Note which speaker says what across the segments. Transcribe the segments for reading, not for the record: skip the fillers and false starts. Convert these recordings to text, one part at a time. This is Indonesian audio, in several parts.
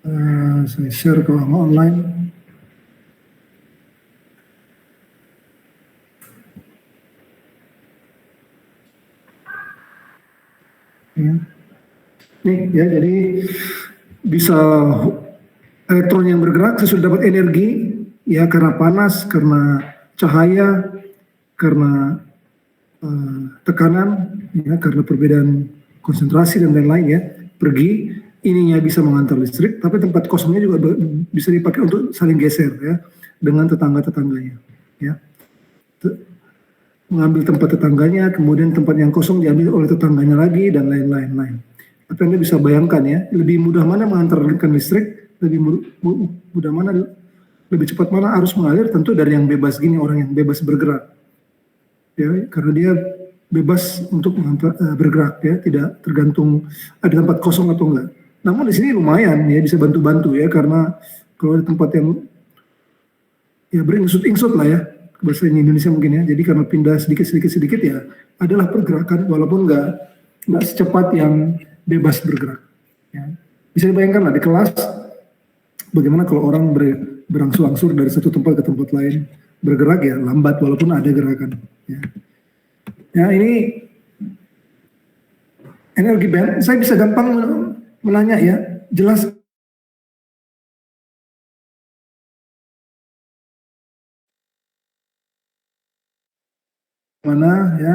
Speaker 1: Saya share ke online. Ya. Nih ya, jadi bisa elektron yang bergerak sesudah dapat energi ya karena panas, karena cahaya, karena tekanan, ya karena perbedaan konsentrasi dan lain-lain ya, pergi. Ininya bisa mengantar listrik, tapi tempat kosongnya juga bisa dipakai untuk saling geser ya dengan tetangga-tetangganya. Ya, mengambil tempat tetangganya, kemudian tempat yang kosong diambil oleh tetangganya lagi dan lain-lain. Tapi Anda bisa bayangkan ya, lebih mudah mana mengantarkan listrik, lebih mudah mana, lebih cepat mana arus mengalir, tentu dari yang bebas gini, orang yang bebas bergerak. Ya, karena dia bebas untuk bergerak ya, tidak tergantung ada tempat kosong atau enggak. Namun di sini lumayan ya, bisa bantu-bantu ya, karena kalau di tempat yang ya beringsut-ingsut lah ya, bahasa Indonesia mungkin ya. Jadi karena pindah sedikit ya, adalah pergerakan walaupun nggak secepat yang bebas bergerak. Ya. Bisa dibayangkan lah di kelas bagaimana kalau orang berangsur-angsur dari satu tempat ke tempat lain, bergerak ya lambat walaupun ada gerakan. Ya, ya ini energi band. Saya bisa gampang menanya ya, jelas mana ya,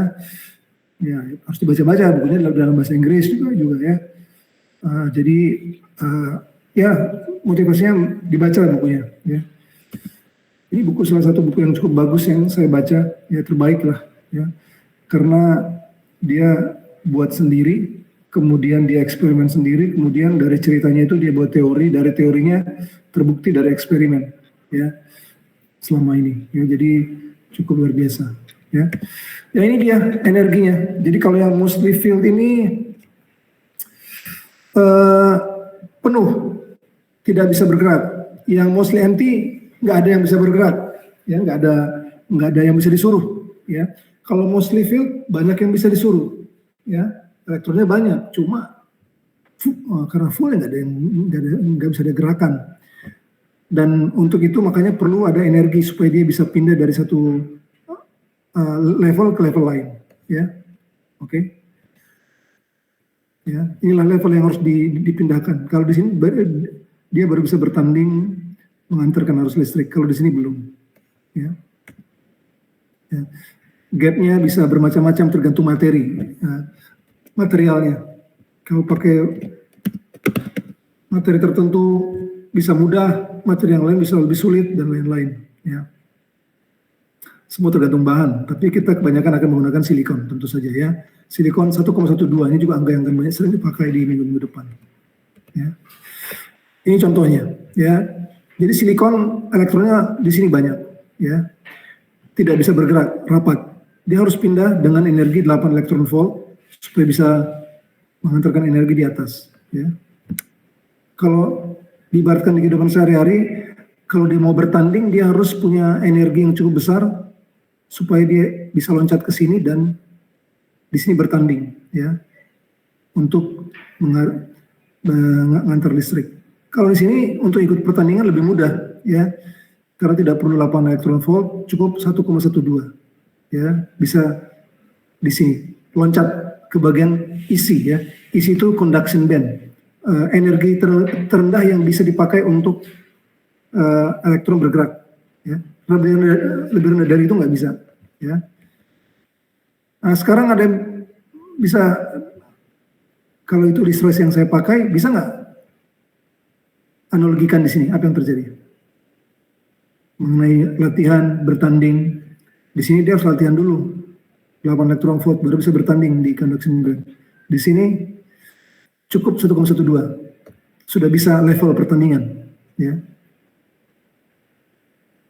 Speaker 1: ya harus dibaca-baca bukunya dalam bahasa Inggris juga ya. Jadi ya motivasinya dibaca bukunya ya. Ini buku salah satu buku yang cukup bagus yang saya baca ya, terbaik lah ya, karena dia buat sendiri, kemudian dia eksperimen sendiri, kemudian dari ceritanya itu dia buat teori, dari teorinya terbukti dari eksperimen ya selama ini ya, jadi cukup luar biasa ya. Ya ini dia energinya. Jadi kalau yang mostly field ini penuh, tidak bisa bergerak. Yang mostly empty nggak ada yang bisa bergerak, ya nggak ada yang bisa disuruh, ya. Kalau mostly field banyak yang bisa disuruh, ya. Elektronnya banyak, cuma karena full nggak bisa ada gerakan. Dan untuk itu makanya perlu ada energi supaya dia bisa pindah dari satu level ke level lain, ya. Oke. Ya, inilah level yang harus dipindahkan. Kalau di sini dia baru bisa bertanding mengantarkan arus listrik. Kalau di sini belum. Ya. Ya. Gapnya bisa bermacam-macam tergantung materi, ya. Materialnya. Kalau pakai materi tertentu bisa mudah, materi yang lain bisa lebih sulit dan lain-lain. Ya. Semua tergantung bahan, tapi kita kebanyakan akan menggunakan silikon tentu saja ya. Silikon 1,12 ini juga angka yang akan banyak sering dipakai di minggu-minggu depan. Ya. Ini contohnya ya. Jadi silikon elektronnya di sini banyak ya. Tidak bisa bergerak rapat. Dia harus pindah dengan energi 8 elektron volt supaya bisa mengantarkan energi di atas ya. Kalau diibaratkan di kehidupan sehari-hari, kalau dia mau bertanding dia harus punya energi yang cukup besar supaya dia bisa loncat ke sini dan di sini bertanding ya untuk mengantar listrik. Kalau di sini untuk ikut pertandingan lebih mudah ya, karena tidak perlu 8 elektron volt, cukup 1,12 ya, bisa di sini loncat ke bagian isi ya. Isi itu conduction band, energi terendah yang bisa dipakai untuk elektron bergerak ya. Lebih rendah dari itu nggak bisa ya. Nah, sekarang ada yang bisa, kalau itu listrik yang saya pakai, bisa nggak analogikan di sini apa yang terjadi mengenai latihan bertanding? Di sini dia harus latihan dulu 8 elektron volt baru bisa bertanding di conduction band. Di sini cukup 1,12 sudah bisa level pertandingan ya,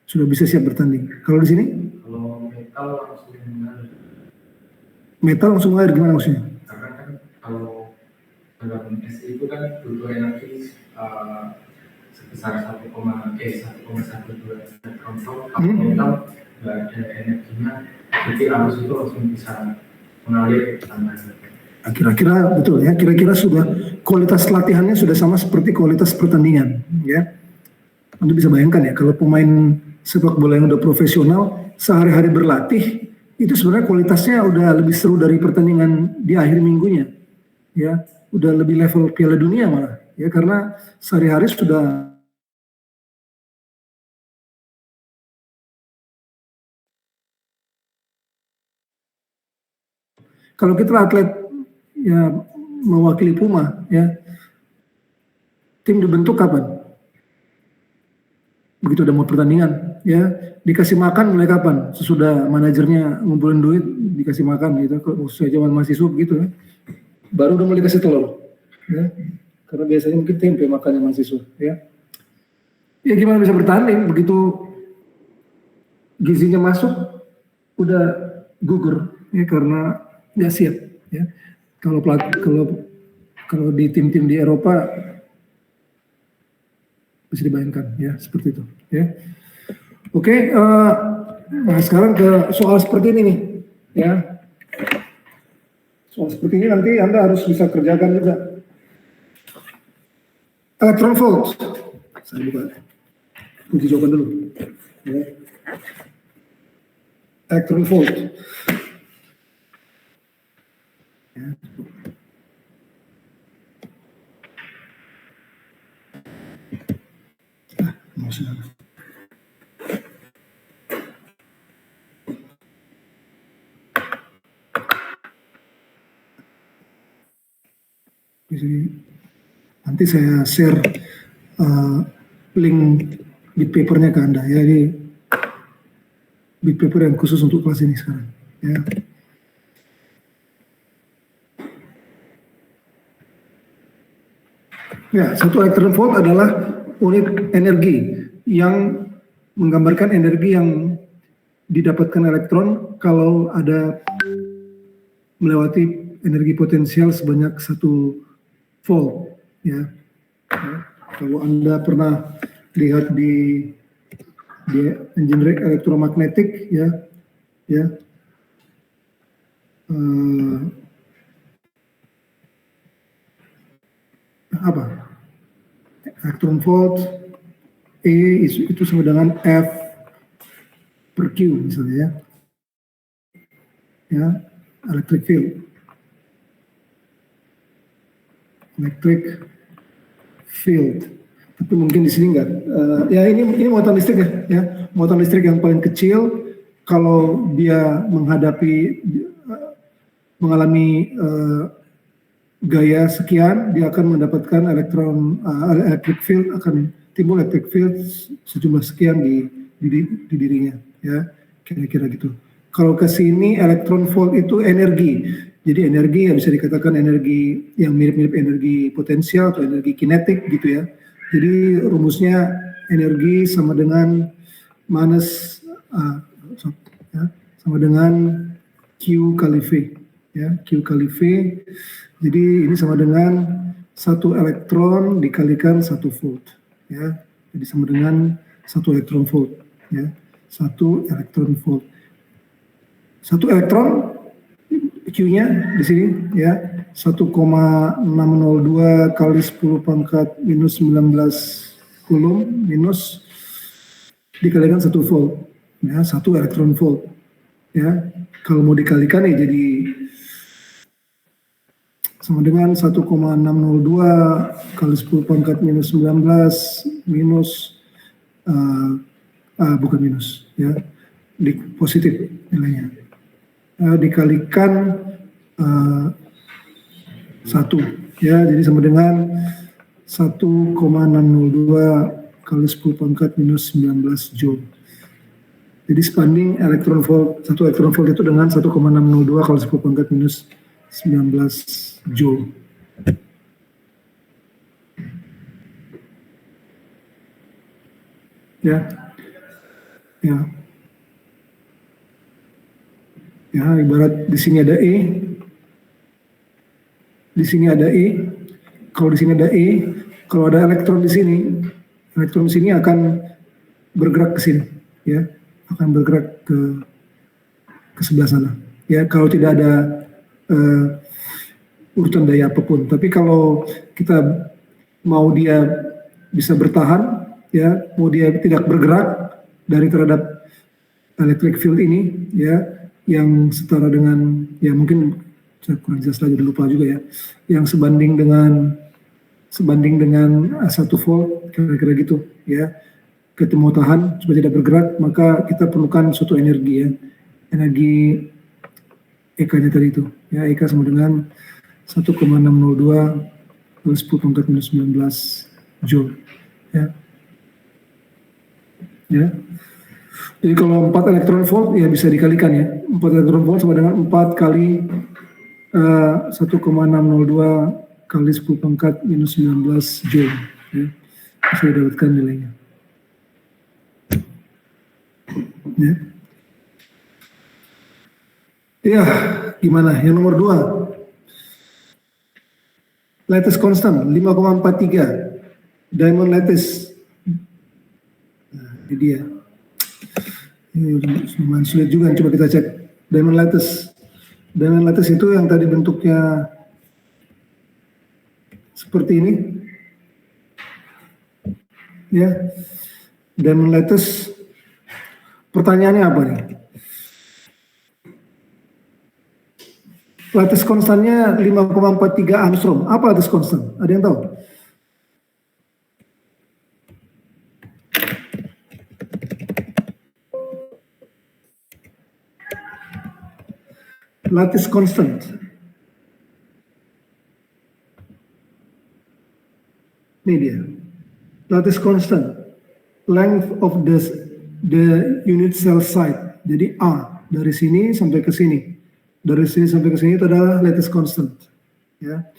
Speaker 1: sudah bisa siap bertanding. Kalau di sini metal langsung ngalir gimana maksudnya?
Speaker 2: Karena kan kalau dalam es itu kan butuh energi sebesar 1,12 elektron volt. Kalau metal nggak ada energinya, jadi arus itu langsung bisa mengalir tanpa.
Speaker 1: Kira-kira betul ya, kira-kira sudah kualitas latihannya sudah sama seperti kualitas pertandingan ya. Anda bisa bayangkan ya, kalau pemain sepak bola yang udah profesional sehari-hari berlatih, itu sebenarnya kualitasnya udah lebih seru dari pertandingan di akhir minggunya ya, udah lebih level Piala Dunia malah ya, karena sehari-hari sudah. Kalau kita atlet ya mewakili Puma ya, tim dibentuk kapan? Begitu udah mau pertandingan ya, dikasih makan mulai kapan? Sesudah manajernya ngumpulin duit dikasih makan gitu, kalau sesuai zaman mahasiswa gitu ya. Baru udah mulai dikasih telur ya, karena biasanya mungkin tempe makannya mahasiswa ya. Ya gimana bisa bertanding begitu gizinya masuk udah gugur ya, karena nggak siap ya. Kalau di tim-tim di Eropa bisa dibayangkan ya, seperti itu ya. Oke, nah sekarang ke soal seperti ini nih ya. Soal seperti ini nanti Anda harus bisa kerjakan juga. Electron volt, saya buka kunci jawaban dulu ya. Electron volt ya. Emosional. Jadi nanti saya share link bit papernya ke Anda ya, ini bit paper yang khusus untuk kelas ini sekarang ya. Ya, satu electron volt adalah unit energi yang menggambarkan energi yang didapatkan elektron kalau ada melewati energi potensial sebanyak 1 volt ya. Ya, kalau Anda pernah lihat di engineering elektromagnetik ya apa electron volt E itu sama dengan F per Q misalnya ya, electric field. Tapi mungkin di sini enggak. Ya ini muatan listrik ya, muatan listrik yang paling kecil kalau dia mengalami gaya sekian, dia akan mendapatkan electric field, akan timbul electric field sejumlah sekian di dirinya ya, kira-kira gitu. Kalau ke sini electron volt itu energi. Jadi energi yang bisa dikatakan energi yang mirip-mirip energi potensial atau energi kinetik gitu ya. Jadi rumusnya energi sama dengan sama dengan Q kali V ya, Q kali V. Jadi ini sama dengan 1 elektron dikalikan 1 volt ya. Jadi sama dengan 1 elektron volt ya. 1 elektron volt. 1 elektron Q-nya di sini ya 1,602 kali 10 pangkat minus 19 kulum minus dikalikan 1 volt ya, 1 elektron volt ya. Kalau mau dikalikan ya jadi sama dengan 1,602 kali 10 pangkat minus 19 minus bukan minus ya, positif nilainya. Dikalikan 1 ya, jadi sama dengan 1,602 kali 10 pangkat minus 19 joule. Jadi sebanding elektron volt, 1 elektron volt itu dengan 1,602 kali 10 pangkat minus 19 joule. Ya. Ya, ibarat di sini ada E, di sini ada E. Kalau di sini ada E, kalau ada elektron di sini akan bergerak ke sini, ya, akan bergerak ke sebelah sana. Ya, kalau tidak ada urutan daya apapun. Tapi kalau kita mau dia bisa bertahan, ya, mau dia tidak bergerak dari terhadap electric field ini, ya, yang setara dengan, ya mungkin saya kurang jelas lagi, udah lupa juga ya, yang sebanding dengan 1 volt, kira-kira gitu, ya. Kita mau tahan supaya tidak bergerak, maka kita perlukan suatu energi, ya, energi EK-nya tadi itu, ya, EK sama dengan 1,602 kali 10 pangkat minus 19 joule, ya. Ya. Jadi kalau 4 elektron volt ya bisa dikalikan, ya. 4 elektron volt sama dengan 4 kali 1,602 kali 10 pangkat minus 19 joule, ya. Bisa didapatkan nilainya. Ya. Ya, gimana? Yang nomor 2. Lattice constant 5,43. Diamond lattice. Nah, ini dia. Ini lumayan sulit juga, coba kita cek. Diamond lattice. Diamond lattice itu yang tadi bentuknya seperti ini. Ya. Diamond lattice. Pertanyaannya apa nih? Lattice konstannya 5,43 Armstrong. Apa lattice konstan? Ada yang tahu? Lattice constant. Ini dia. Lattice constant. Length of the unit cell site. Jadi A. Dari sini sampai ke sini. Dari sini sampai ke sini itu adalah lattice constant, ya.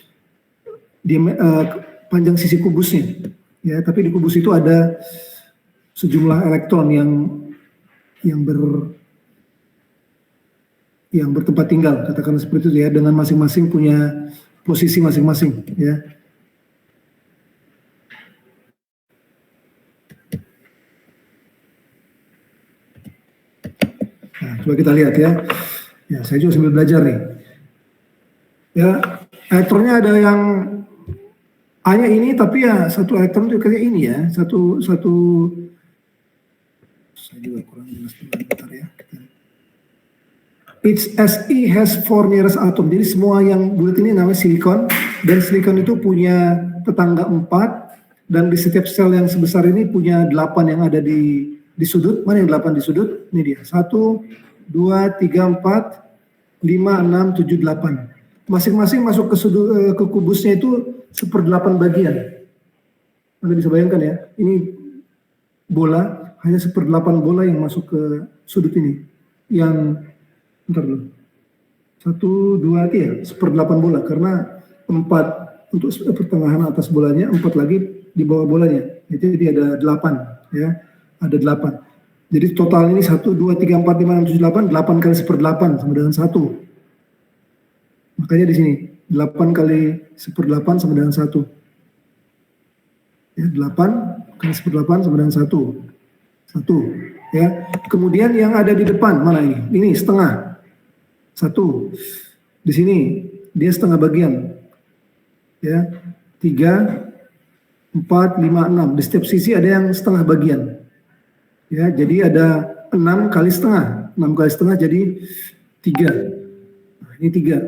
Speaker 1: Dia panjang sisi kubusnya, ya. Tapi di kubus itu ada sejumlah elektron yang bertempat tinggal, katakan seperti itu, ya, dengan masing-masing punya posisi masing-masing, ya. Nah, coba kita lihat, ya. Ya, saya juga sambil belajar nih. Ya, elektronnya ada yang A-nya ini, tapi ya satu elektron itu kayak ini, ya. Satu saya juga kurang jelas, bentar ya. Each SE has 4 nearest atom. Jadi semua yang bulat ini namanya silikon, dan silikon itu punya tetangga 4, dan di setiap sel yang sebesar ini punya 8 yang ada di sudut. Mana yang 8 di sudut? Ini dia. 1, 2, 3, 4, 5, 6, 7, 8. Masing-masing masuk ke sudut, ke kubusnya itu 1/8 bagian. Anda bisa bayangkan, ya, ini bola, hanya 1/8 bola yang masuk ke sudut ini. Yang, bentar dulu, 1, 2, 3, 1/8 bola, karena 4 untuk pertengahan atas bolanya, 4 lagi di bawah bolanya. Jadi ada 8, ya, ada 8. Jadi total ini 1, 2, 3, 4, 5, 6, 7, 8, 8 kali 1/8 sama dengan 1. Makanya di sini 8 kali 1/8 sama dengan 1. Ya, 8 kali 1/8 sama dengan 1. 1, ya. Kemudian yang ada di depan mana ini? Ini setengah. 1. Di sini dia setengah bagian. Ya. 3, 4, 5, 6. Di setiap sisi ada yang setengah bagian. Ya, jadi ada 6 kali setengah. 6 kali setengah jadi 3. Nah, ini 3.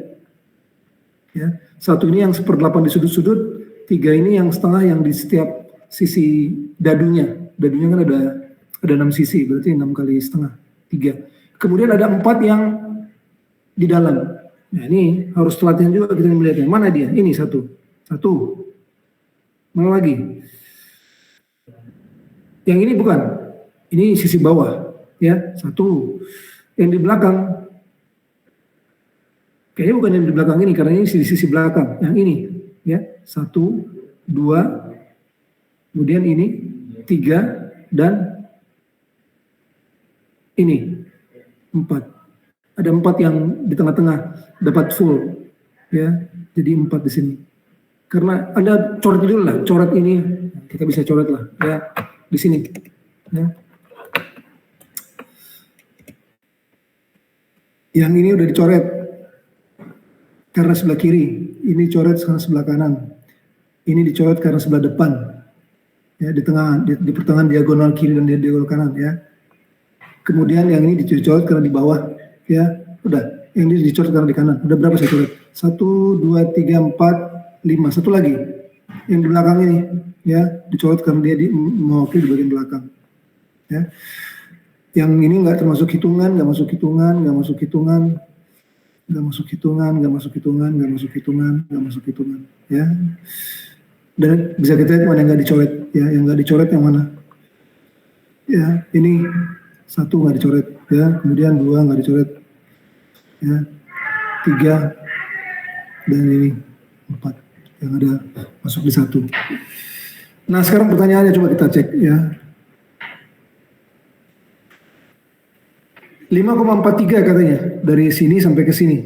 Speaker 1: Ya, 1 ini yang 1/8 di sudut-sudut, 3 ini yang setengah yang di setiap sisi dadunya. Dadunya kan ada 6 sisi, berarti 6 kali setengah, 3. Kemudian ada 4 yang di dalam. Nah, ini harus latihan juga kita melihatnya. Mana dia? Ini 1. Mana lagi? Yang ini bukan. Ini sisi bawah, ya. 1. Yang di belakang, kayaknya bukan yang di belakang ini, karena ini sisi belakang. Yang ini, ya. 1, 2, kemudian ini 3, dan ini 4. Ada 4 yang di tengah-tengah dapat full, ya. Jadi 4 di sini. Karena Anda coret dulu lah, coret ini, kita bisa coret lah, ya, di sini, ya. Yang ini udah dicoret. karena sebelah kiri, ini coret karena sebelah kanan, ini dicoret karena sebelah depan, ya di tengah, di pertengahan diagonal kiri dan diagonal kanan ya. Kemudian yang ini dicoret karena di bawah, ya udah. Yang ini dicoret karena di kanan. Udah berapa saya coret? 1, 2, 3, 4, 5. Satu lagi, yang di belakang ini, ya dicoret karena dia mewakili di bagian belakang, ya. Yang ini nggak termasuk hitungan, nggak masuk hitungan, nggak masuk hitungan, nggak masuk hitungan, nggak masuk hitungan, nggak masuk hitungan, nggak masuk hitungan, ya. Dan bisa kita lihat mana yang nggak dicoret, ya. Yang nggak dicoret yang mana? Ya, ini 1 nggak dicoret, ya. Kemudian 2 nggak dicoret, ya. 3 dan ini 4 yang ada masuk di 1. Nah sekarang pertanyaannya coba kita cek, ya. 5,43 katanya dari sini sampai ke sini.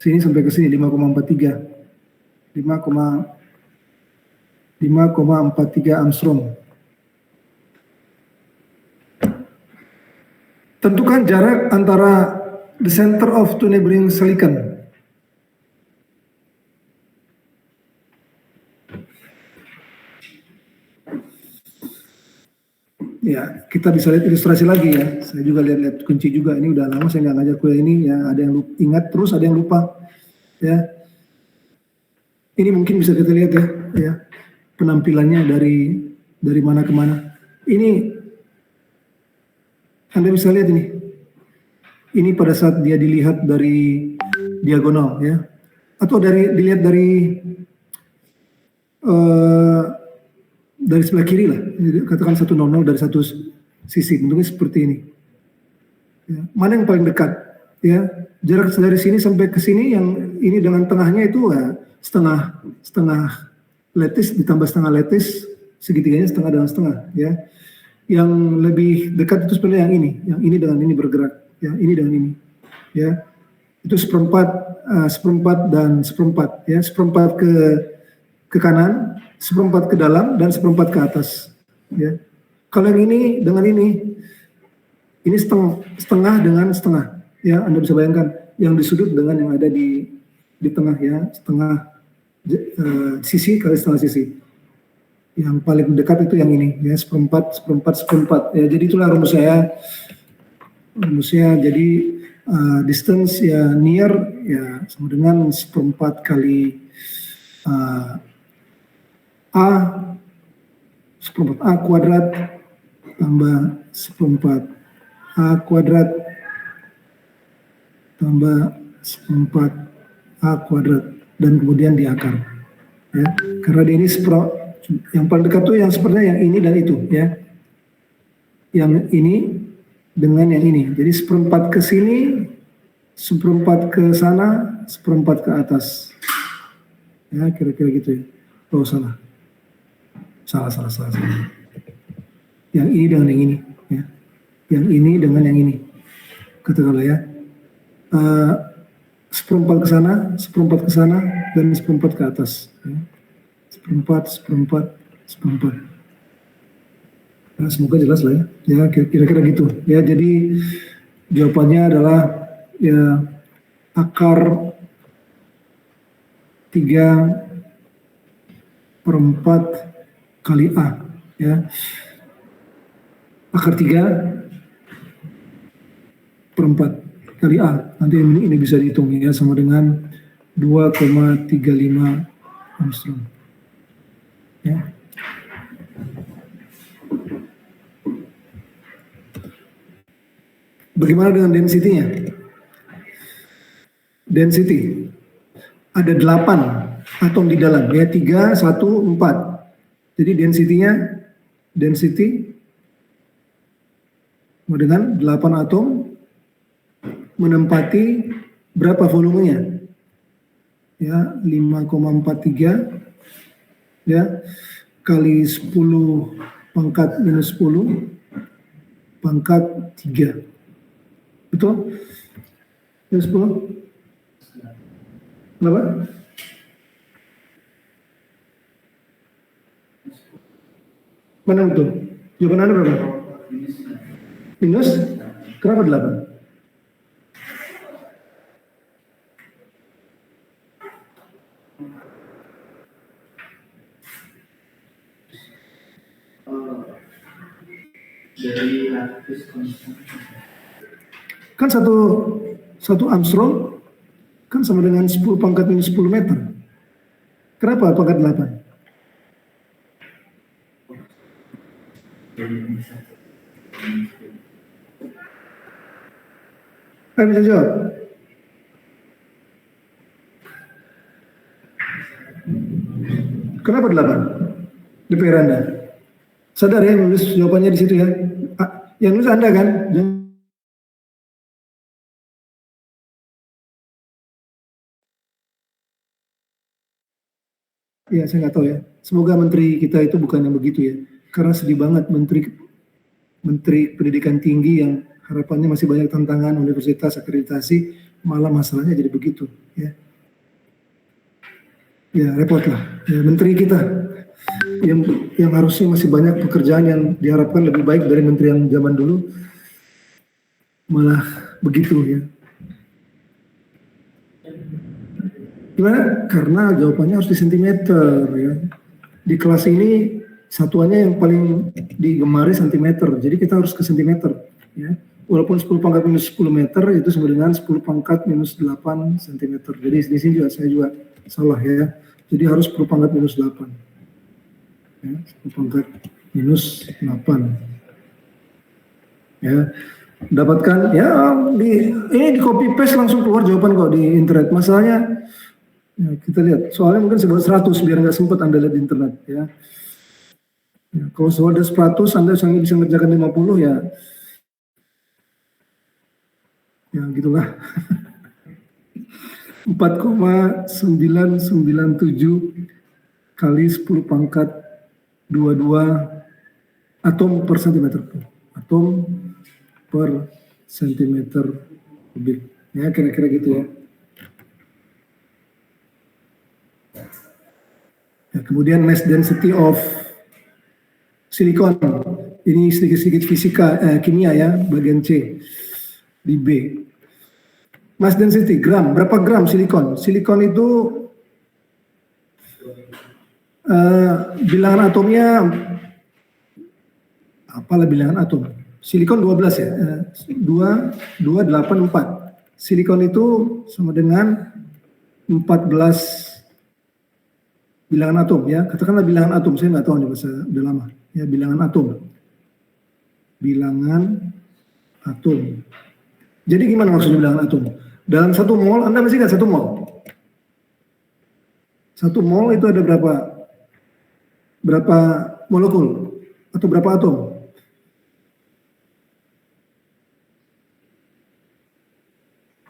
Speaker 1: Sini sampai ke sini 5,43. 5,43 Armstrong. Tentukan jarak antara the center of two neighboring silicon. Ya, kita bisa lihat ilustrasi lagi ya. Saya juga lihat kunci juga. Ini udah lama saya nggak ngajak kuliah ini ya. Ada yang ingat terus, ada yang lupa. Ya, ini mungkin bisa kita lihat ya. Ya, penampilannya dari mana ke mana. Ini Anda bisa lihat ini. Ini pada saat dia dilihat dari diagonal ya, atau dilihat dari sebelah kiri lah, katakan 100 dari satu sisi, bentuknya seperti ini. Ya, mana yang paling dekat? Ya, jarak dari sini sampai ke sini, yang ini dengan tengahnya itu ya, setengah letis ditambah setengah letis, segitiganya setengah dengan setengah. Ya, yang lebih dekat itu sebenarnya yang ini dengan ini bergerak. Ya, ini dengan ini. Ya, itu seperempat dan seperempat. Ya, seperempat ke kanan, seperempat ke dalam, dan seperempat ke atas. Ya. Kalau yang ini dengan ini setengah dengan setengah. Ya, Anda bisa bayangkan yang di sudut dengan yang ada di tengah ya, setengah sisi kali setengah sisi. Yang paling dekat itu yang ini ya, seperempat. Ya, jadi itulah rumusnya. Jadi distance ya near ya sama dengan seperempat kali seperempat A kuadrat tambah seperempat A kuadrat tambah seperempat A kuadrat dan kemudian di akar ya, karena ini yang paling dekat tuh yang sepertinya yang ini dan itu ya, yang ini dengan yang ini, jadi seperempat ke sini, seperempat ke sana, seperempat ke atas ya, kira-kira gitu ya. Oh salah. Yang ini dengan yang ini, ya. Yang ini dengan yang ini, katakanlah ya. Seperempat ke sana, dan seperempat ke atas. Ya. Seperempat. Nah, semoga jelas lah ya. Ya kira-kira gitu. Ya jadi jawabannya adalah ya akar 3/4 kali A ya, akar 3/4 kali A, nanti ini bisa dihitung ya, sama dengan 2,35 Armstrong ya. Bagaimana dengan density-nya? Density ada 8 atom di dalam ya, 3, 1, 4. Jadi density dengan 8 atom menempati berapa volumenya? Ya, 5,43 ya kali 10 pangkat minus 10 pangkat 3. Betul? Minus 10? Kenapa? Mana betul? Jawaban Anda berapa? Minus? Kenapa 8?
Speaker 2: Dari Latus konstan.
Speaker 1: Kan satu Armstrong kan sama dengan 10 pangkat minus 10 meter. Kenapa pangkat 8? Ayo bisa jawab. Kenapa 8? DPR Anda. Sadar ya nulis jawabannya di situ ya. Yang nulis Anda kan? Ya saya nggak tahu ya. Semoga menteri kita itu bukan yang begitu ya. Karena sedih banget menteri pendidikan tinggi yang harapannya masih banyak tantangan, universitas akreditasi, malah masalahnya jadi begitu ya. Ya repot lah. Ya, menteri kita yang harusnya masih banyak pekerjaan yang diharapkan lebih baik dari menteri yang zaman dulu, malah begitu ya. Gimana? Karena jawabannya harus di sentimeter ya. Di kelas ini satuannya yang paling digemari sentimeter, jadi kita harus ke sentimeter ya. Walaupun 10 pangkat minus 10 meter itu sama dengan 10 pangkat minus 8 cm. Jadi di sini juga saya juga salah ya. Jadi harus 10 pangkat minus 8. Ya, 10 pangkat minus 8. Ya, dapatkan ya ini di copy paste langsung keluar jawaban kok di internet. Masalahnya ya, kita lihat soalnya mungkin sebuah 100 biar nggak sempat Anda lihat di internet ya. Ya, kalau soal ada 100 Anda bisa ngerjakan 50 ya. Ya gitulah. 4,997 kali 10 pangkat 22 atom per centimeter kubik. Atom per centimeter kubik. Ya kira-kira gitu ya. Ya, kemudian mass density of silikon. Ini sedikit-sedikit fisika, kimia ya, bagian C di B. Mass density, gram, berapa gram silikon? Silikon itu bilangan atomnya, apalah bilangan atom? Silikon 12 ya, 2,8,4. Silikon itu sama dengan 14 bilangan atom ya, katakanlah bilangan atom, saya nggak tahu nih bahasa udah lama ya, bilangan atom. Bilangan atom. Jadi gimana maksudnya bilangan atom? Dalam 1 mol, Anda masih ingat 1 mol? 1 mol itu ada berapa molekul atau berapa atom?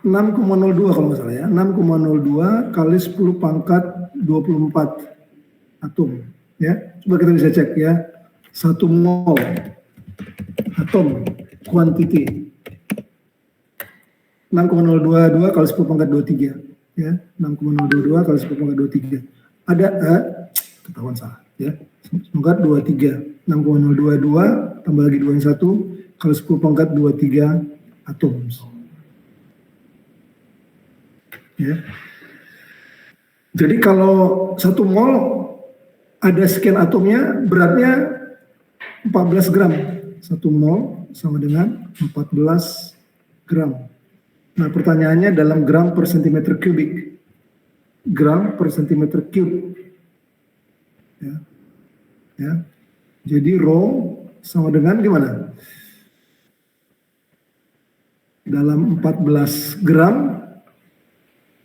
Speaker 1: (6,02) kalau nggak salah ya, 6,02 kali 10 pangkat 24 atom ya. Coba kita bisa cek ya, 1 mol atom quantity 6,022 kali 10 pangkat 23 ya, 6,022 kali 10 pangkat 23. Ada ketahuan salah ya, pangkat 23, 6,022 tambah lagi 2 yang 1 kali 10 pangkat 23 atom ya. Jadi kalau 1 mol ada sekian atomnya, beratnya 14 gram. 1 mol sama dengan 14 gram. Nah pertanyaannya dalam gram per centimeter kubik. Gram per centimeter cube. Ya. Ya. Jadi rho sama dengan gimana? Dalam 14 gram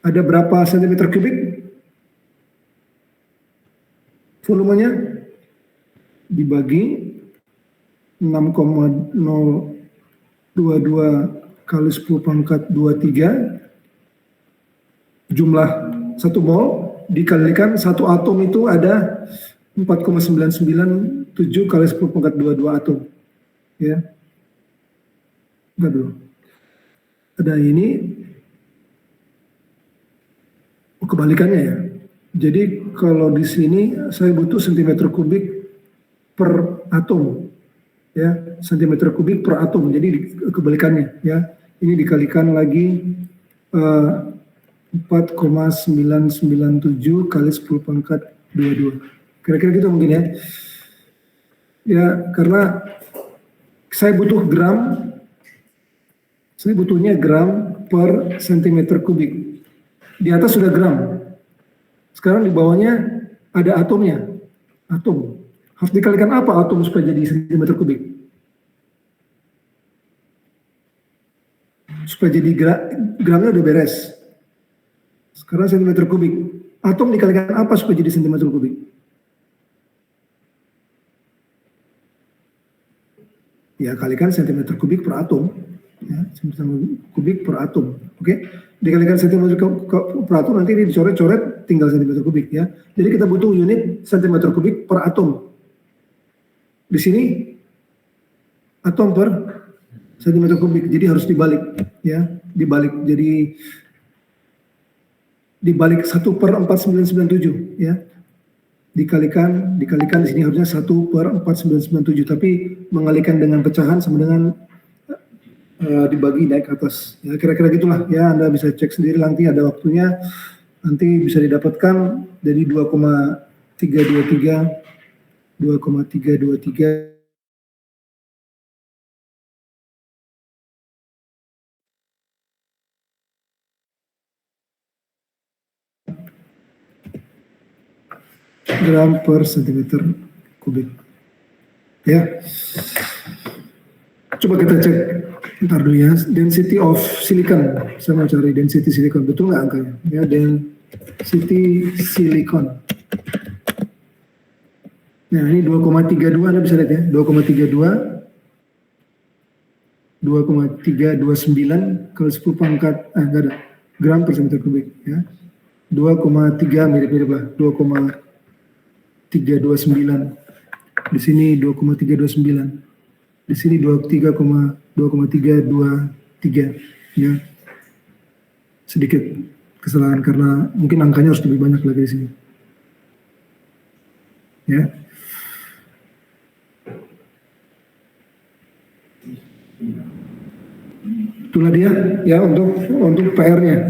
Speaker 1: ada berapa centimeter kubik? Volumenya dibagi 6,022 kali 10 pangkat 23 jumlah 1 mol dikalikan 1 atom itu ada 4,997 kali 10 pangkat 22 atom ya. Enggak dulu. Ada ini kebalikannya ya. Jadi kalau di sini saya butuh centimeter kubik per atom ya, centimeter kubik per atom. Jadi kebalikannya ya. Ini dikalikan lagi 4,997 kali 10 pangkat 22. Kira-kira gitu mungkin ya. Ya karena Saya butuh gram, saya butuhnya gram per sentimeter kubik. Di atas sudah gram. Sekarang di bawahnya ada atomnya. Atom. Harus dikalikan apa atom supaya jadi sentimeter kubik? Supaya jadi gramnya udah beres. Sekarang sentimeter kubik. Atom dikalikan apa supaya jadi sentimeter kubik? Ya, kalikan sentimeter kubik per atom. Ya, sentimeter kubik per atom. Oke? Dikalikan sentimeter per atom, nanti ini dicoret-coret tinggal sentimeter kubik ya. Jadi kita butuh unit sentimeter kubik per atom. Di sini atom per sentimeter kubik. Jadi harus dibalik ya, dibalik. Jadi dibalik 1/4997 ya. Dikalikan di sini harusnya 1/4997, tapi mengalikan dengan pecahan sama dengan dibagi naik ke atas. Ya, kira-kira gitulah ya, Anda bisa cek sendiri nanti ada waktunya. Nanti bisa didapatkan dari 2,323 gram per sentimeter kubik. Ya. Coba kita cek. Ntar dulu ya. Density of silicon. Saya mau cari density silicon. Betul nggak angkanya? Ya, density silicon. Nah, ini 2,32 Anda bisa lihat ya. 2,39 kali 10 pangkat, enggak ada, gram per cm kubik ya. 2,3 mirip-mirip lah, 2,329. Di sini 2,329. Di sini 2,323 ya. Sedikit kesalahan karena mungkin angkanya harus lebih banyak lagi di sini. Ya. Itulah dia ya untuk PR-nya.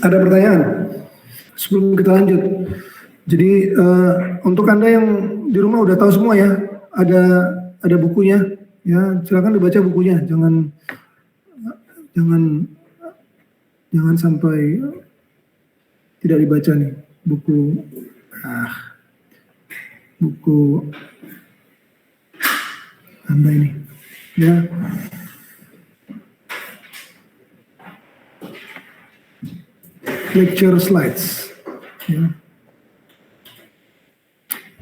Speaker 1: Ada pertanyaan sebelum kita lanjut? Jadi untuk Anda yang di rumah udah tahu semua ya, ada bukunya ya, silakan dibaca bukunya, jangan sampai tidak dibaca nih buku Anda ini ya. Lecture slides ya.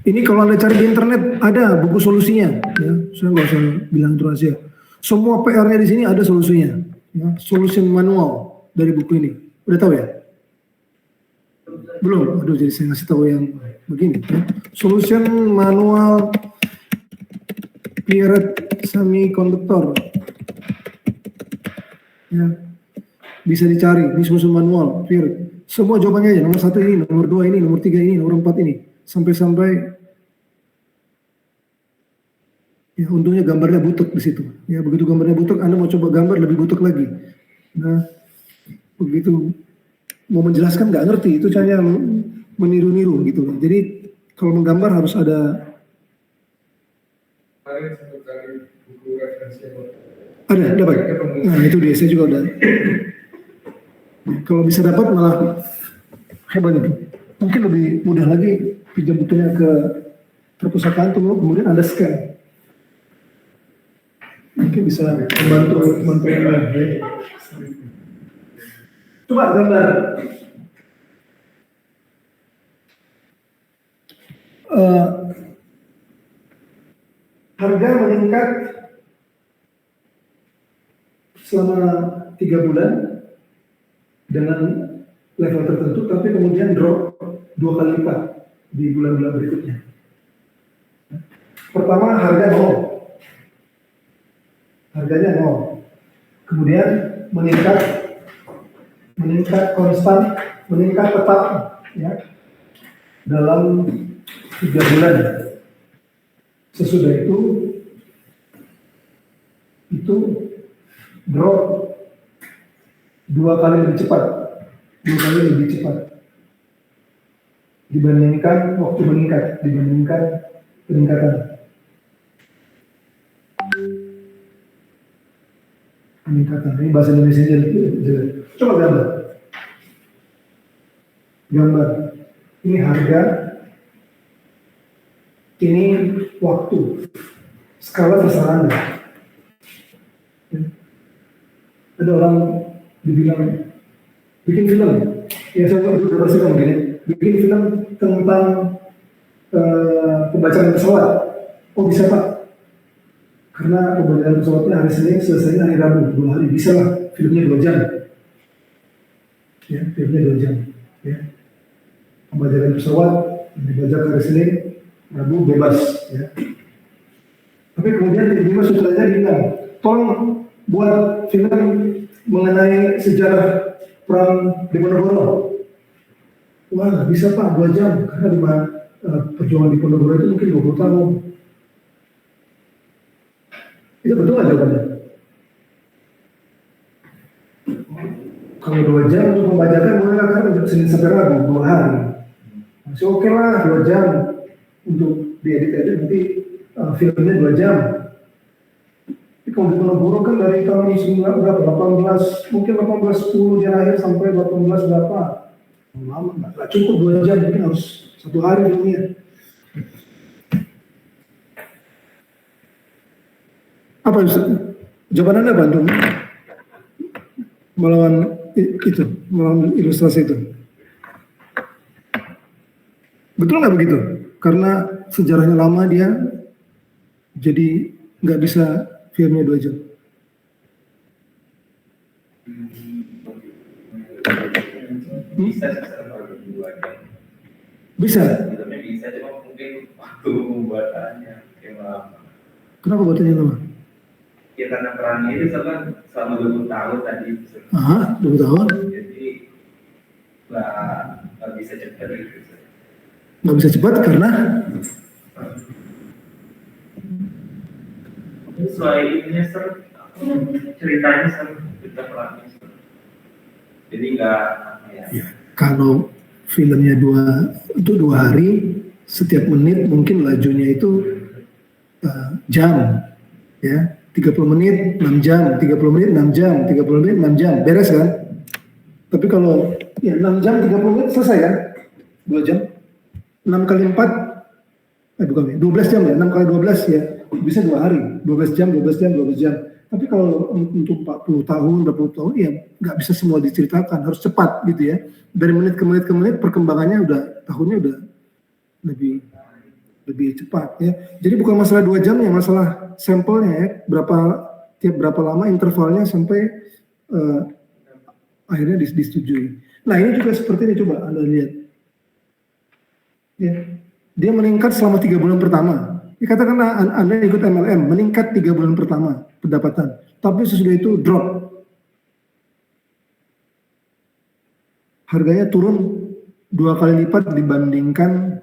Speaker 1: Ini kalau Anda cari di internet ada buku solusinya ya. Saya nggak usah bilang itu rahasia. Semua PR-nya di sini ada solusinya ya. Solution manual dari buku ini. Udah tahu ya? Belum? Aduh, jadi saya ngasih tahu yang begini ya. Solution manual Pierret semiconductor ya. Bisa dicari di solution manual Pierret. Semua jawabannya aja, nomor 1 ini, nomor 2 ini, nomor 3 ini, nomor 4 ini, sampai ya, untungnya gambarnya butek di situ. Ya, begitu gambarnya butek, Anda mau coba gambar lebih butek lagi. Nah, begitu mau menjelaskan nggak ngerti, itu hanya meniru-niru gitu. Jadi kalau menggambar harus ada. Ada, dapat. Nah, itu dia, saya juga udah. Kalau bisa dapat malah hebat itu. Mungkin lebih mudah lagi pinjam bukunya ke perpustakaan tunggu, kemudian Anda scan. Mungkin bisa membantu teman-teman. Coba gambar. Harga meningkat selama 3 bulan dengan level tertentu, tapi kemudian drop 2 kali lipat di bulan-bulan berikutnya. Pertama harga 0. Harganya 0. Kemudian meningkat konstan, meningkat tetap ya dalam 3 bulan. Sesudah itu drop 2 kali lebih cepat, dibandingkan waktu meningkat, dibandingkan peningkatan. Peningkatan ini bahasa Indonesia jadi coba gambar. Gambar. Ini harga, ini waktu. Skala terserah Anda. Ya. Ada orang dibilang bikin film, ya saya berusaha begini, bikin film tentang pembacaan pesawat. Oh bisa Pak, karena pembacaan pesawatnya hari Senin, selesainya hari Rabu, 2 hari, bisa lah, filmnya 2 jam. Ya, filmnya 2 jam. Ya. Pembacaan pesawat, dibajak hari Senin, Rabu bebas. Ya. Tapi kemudian tiba-tiba sutradaranya bilang, tolong buat film mengenai sejarah perang Diponegoro. Wah, bisa Pak, 2 jam, karena perjuangan Diponegoro itu mungkin 20 tahun. Itu betul nggak jawabannya? Kalau 2 jam untuk membacakan boleh kan untuk Senin sampai Rabu 2 hari. Masih oke lah 2 jam untuk diedit nanti filmnya 2 jam. Tapi kalau Diponegoro kan dari tahun 18, mungkin 1810 dia lahir sampai 18 berapa? Lama nggak cukup 2 jam, mungkin harus 1 hari filmnya. Apa jawaban Anda bantu melawan itu, melawan ilustrasi itu? Betul nggak begitu? Karena sejarahnya lama dia jadi nggak bisa filmnya 2 jam.
Speaker 3: Bisa kalau 2 jam.
Speaker 1: Bisa.
Speaker 3: Sebenarnya bisa, cuma mungkin waktu pembuatannya yang lama.
Speaker 1: Kenapa buatannya lama?
Speaker 3: Ya karena perannya itu selama 20 tahun tadi.
Speaker 1: 20 tahun?
Speaker 3: Jadi nggak bisa cepat gitu.
Speaker 1: Nggak bisa cepat karena
Speaker 3: sesuai ininya ceritanya kita perannya. Jadi nggak apa ya.
Speaker 1: Kalau filmnya 2 hari, setiap menit mungkin lajunya itu jam, ya 30 menit 6 jam, 30 menit 6 jam, 30 menit 6 jam, beres kan? Tapi kalau ya 6 jam 30 menit selesai kan? 2 jam, 6 kali 4, bukan 12 jam ya, 6 kali 12 ya, bisa 2 hari, 12 jam, 12 jam, 12 jam. Tapi kalau untuk 40 tahun, 20 tahun, ya nggak bisa semua diceritakan, harus cepat gitu ya. Dari menit ke menit ke menit, perkembangannya tahunnya udah lebih cepat ya. Jadi bukan masalah 2 jamnya, masalah sampelnya ya, berapa lama intervalnya sampai akhirnya disetujui. Nah ini juga seperti ini, coba Anda lihat. Ya, dia meningkat selama 3 bulan pertama. Katakanlah Anda ikut MLM, meningkat 3 bulan pertama pendapatan, tapi sesudah itu drop. Harganya turun 2 kali lipat dibandingkan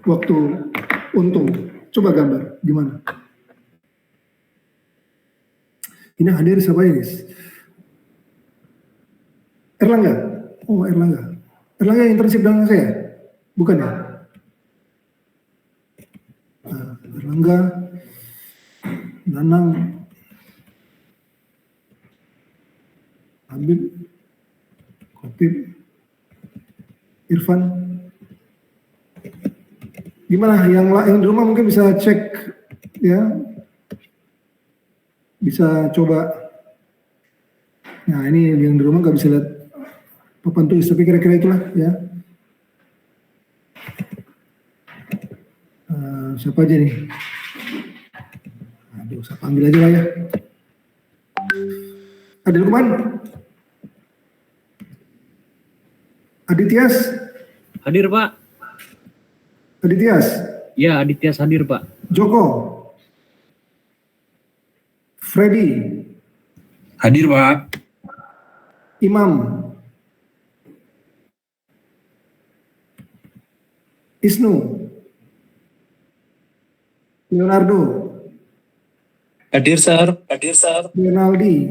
Speaker 1: waktu untung. Coba gambar, gimana? Ini hadir siapa ini? Erlangga? Oh Erlangga. Erlangga yang internship dengan saya? Bukan ya? Erlangga, Nanang, Habib, Kopib, Irfan. Gimana yang di rumah mungkin bisa cek ya, bisa coba. Nah ini yang di rumah nggak bisa lihat papan tulis, tapi kira-kira itulah ya. Siapa aja nih? Aduh, saya panggil aja lah ya. Ada Lukman? Aditias?
Speaker 4: Hadir Pak.
Speaker 1: Aditias?
Speaker 4: Ya, Aditias hadir Pak.
Speaker 1: Joko? Freddy?
Speaker 5: Hadir Pak.
Speaker 1: Imam? Isnu? Leonardo?
Speaker 5: Hadir Sir.
Speaker 1: Renaldi?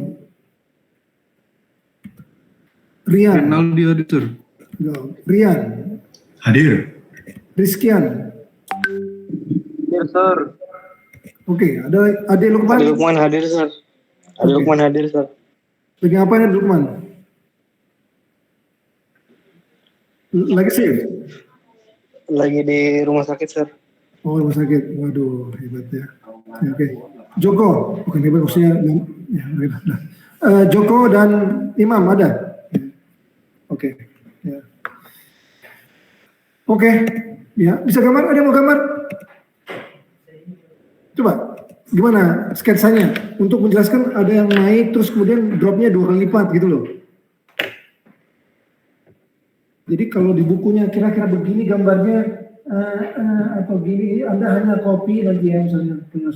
Speaker 1: Rian?
Speaker 5: Renaldi hadir.
Speaker 1: Rian?
Speaker 5: Hadir.
Speaker 1: Rizkian?
Speaker 6: Hadir, Sir.
Speaker 1: Oke, ada Lukman?
Speaker 6: Lukman hadir, Sir. Ada
Speaker 1: Oke.
Speaker 6: Lukman hadir, Sir.
Speaker 1: Lagi ngapain Lukman? Lagi sih?
Speaker 6: Lagi di rumah sakit, Sir.
Speaker 1: Oh, rumah sakit. Waduh, hebat ya. Ya, oke. Joko, bukan hebat maksudnya. Ya, hebat. Nah. Joko dan Imam ada? Ya. Oke. Ya. Oke. Ya, bisa gambar? Ada yang mau gambar? Coba, gimana sketsanya? Untuk menjelaskan ada yang naik terus kemudian dropnya 2 kali lipat gitu loh. Jadi kalau di bukunya kira-kira begini gambarnya atau gini, Anda hanya copy nanti ya misalnya punya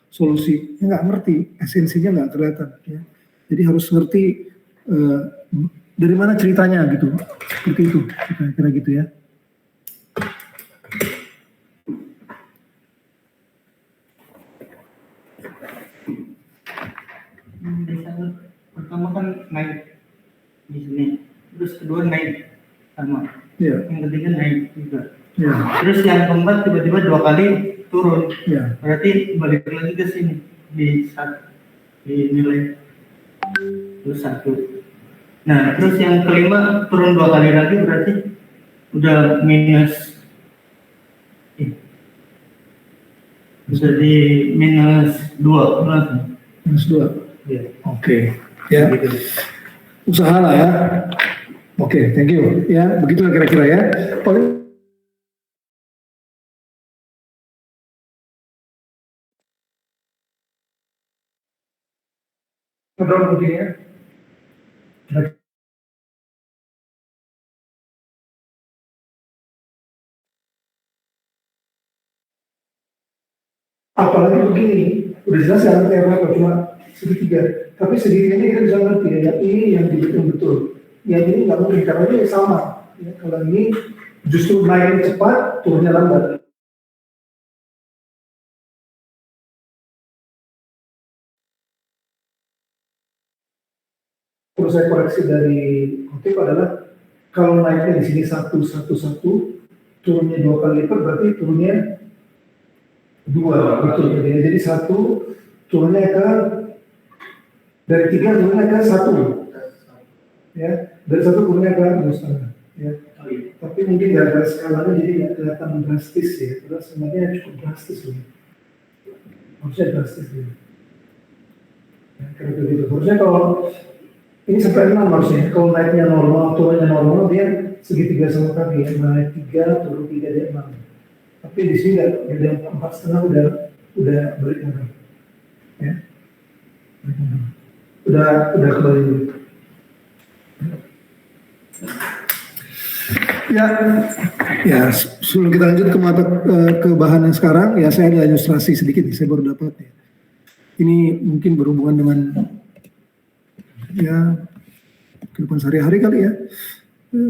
Speaker 1: solusi. Ya, nggak ngerti, esensinya nggak kelihatan. Ya. Jadi harus ngerti dari mana ceritanya gitu. Seperti itu, kira-kira gitu ya.
Speaker 7: Pertama kan naik di sini, terus kedua naik sama,
Speaker 1: Iya,
Speaker 7: yang ketiga naik juga.
Speaker 1: iya,
Speaker 7: Terus yang keempat tiba-tiba 2 kali turun,
Speaker 1: iya.
Speaker 7: berarti balik lagi ke sini di nilai plus 1. Nah terus yang kelima turun 2 kali lagi berarti udah minus, bisa di -2 langsung.
Speaker 1: -2.
Speaker 7: Ya,
Speaker 1: Oke, ya.
Speaker 7: gitu.
Speaker 1: Usaha lah ya. Oke, thank you. Ya, begitulah kira-kira ya. Paling ngobrol begini ya. Apalagi begini, udah jelas ya nanti berapa cuma segitiga. Tapi segitiganya kita bisa ngerti ya, ini yang betul-betul. Yang ini nggak mungkin karena ini sama. Ya, kalau ini justru naiknya cepat, turunnya lambat. Perlu saya koreksi dari kutip adalah kalau naiknya di sini 1, 1, 1, turunnya 2 kali lipat berarti turunnya 2, betul. Jadi 1 turunnya ke dari 3 turunnya ke 1, ya dari 1 turunnya ke 2,5, ya. Tapi mungkin gara-gara skalanya jadi nggak kelihatan drastis ya, padahal sebenarnya cukup drastis loh. Harusnya drastis ya. Ya, kayak begitu. Harusnya kalau ini sampai 6 harusnya, kalau naiknya normal, turunnya normal, dia segitiga sama tadi ya, naik 3, turun 3, dia 6. Tapi di sini ada 4,5 udah balik lagi, ya. Udah kembali dulu. Ya, sebelum kita lanjut ke bahan yang sekarang, ya saya ada ilustrasi sedikit, saya baru dapat ya. Ini mungkin berhubungan dengan ya kehidupan sehari-hari kali ya.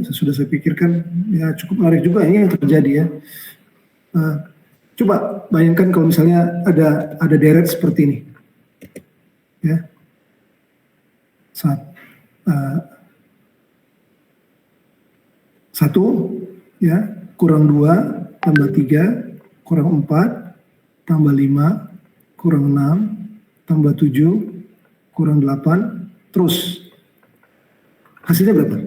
Speaker 1: Sudah saya pikirkan ya cukup menarik juga ini yang terjadi ya. Coba bayangkan kalau misalnya ada deret seperti ini, ya. Satu, ya kurang 2 tambah 3 kurang 4 tambah 5 kurang 6 tambah 7 kurang 8 terus hasilnya berapa?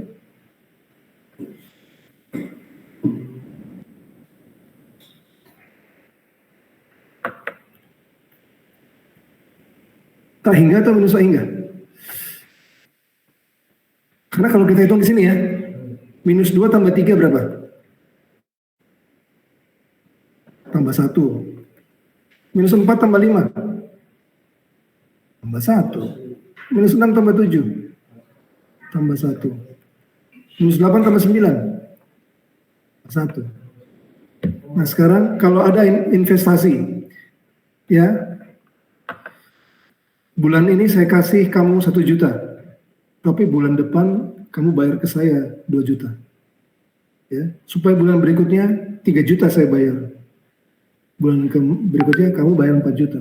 Speaker 1: Tak hingga atau minus tak hingga? Karena kalau kita hitung di sini ya, minus 2 tambah 3 berapa? Tambah 1. Minus 4 tambah 5? Tambah 1. Minus 6 tambah 7? Tambah 1. Minus 8 tambah 9? 1. Nah sekarang kalau ada investasi, ya, bulan ini saya kasih kamu 1 juta, tapi bulan depan kamu bayar ke saya 2 juta. Ya, supaya bulan berikutnya 3 juta saya bayar. Bulan berikutnya kamu bayar 4 juta.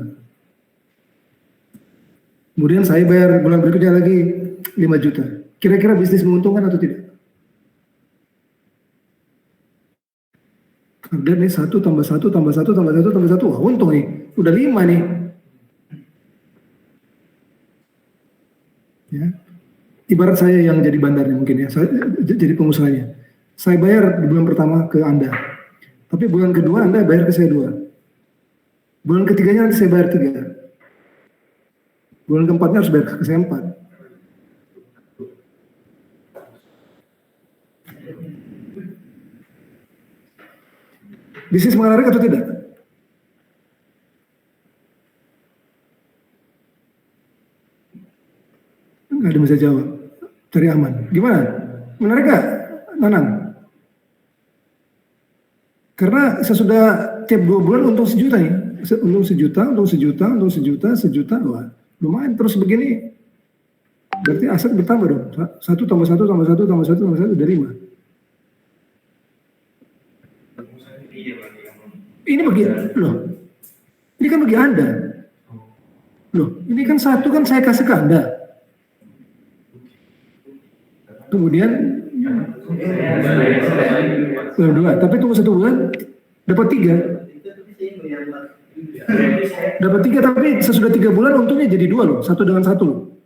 Speaker 1: Kemudian saya bayar bulan berikutnya lagi 5 juta. Kira-kira bisnis menguntungkan atau tidak? Karena ini 1 tambah 1 tambah 1 tambah 1 tambah 1, wah untung nih, udah 5 nih. Ya. Ibarat saya yang jadi bandarnya mungkin ya, saya jadi pengusahanya. Saya bayar di bulan pertama ke Anda, tapi bulan kedua Anda bayar ke saya 2. Bulan ketiganya nanti saya bayar 3. Bulan keempatnya harus bayar ke saya 4. Bisnis menarik atau tidak? Nggak ada bisa jawab. Cari aman. Gimana? Menarik nggak, Nanang? Karena sesudah tiap 2 bulan untung 1 juta ya. Untung 1 juta, untung 1 juta, untung 1 juta, 1 juta. Wah, lumayan terus begini. Berarti aset bertambah dong. 1 tambah 1 tambah 1 tambah 1 tambah 1 udah 5. Ini bagi loh. Ini kan bagi Anda. Loh, ini kan 1 kan saya kasih ke Anda. Kemudian 2, tapi tunggu 1 bulan dapat 3. Dapat 3 tapi sesudah 3 bulan untungnya jadi 2 loh, 1 dengan 1 loh.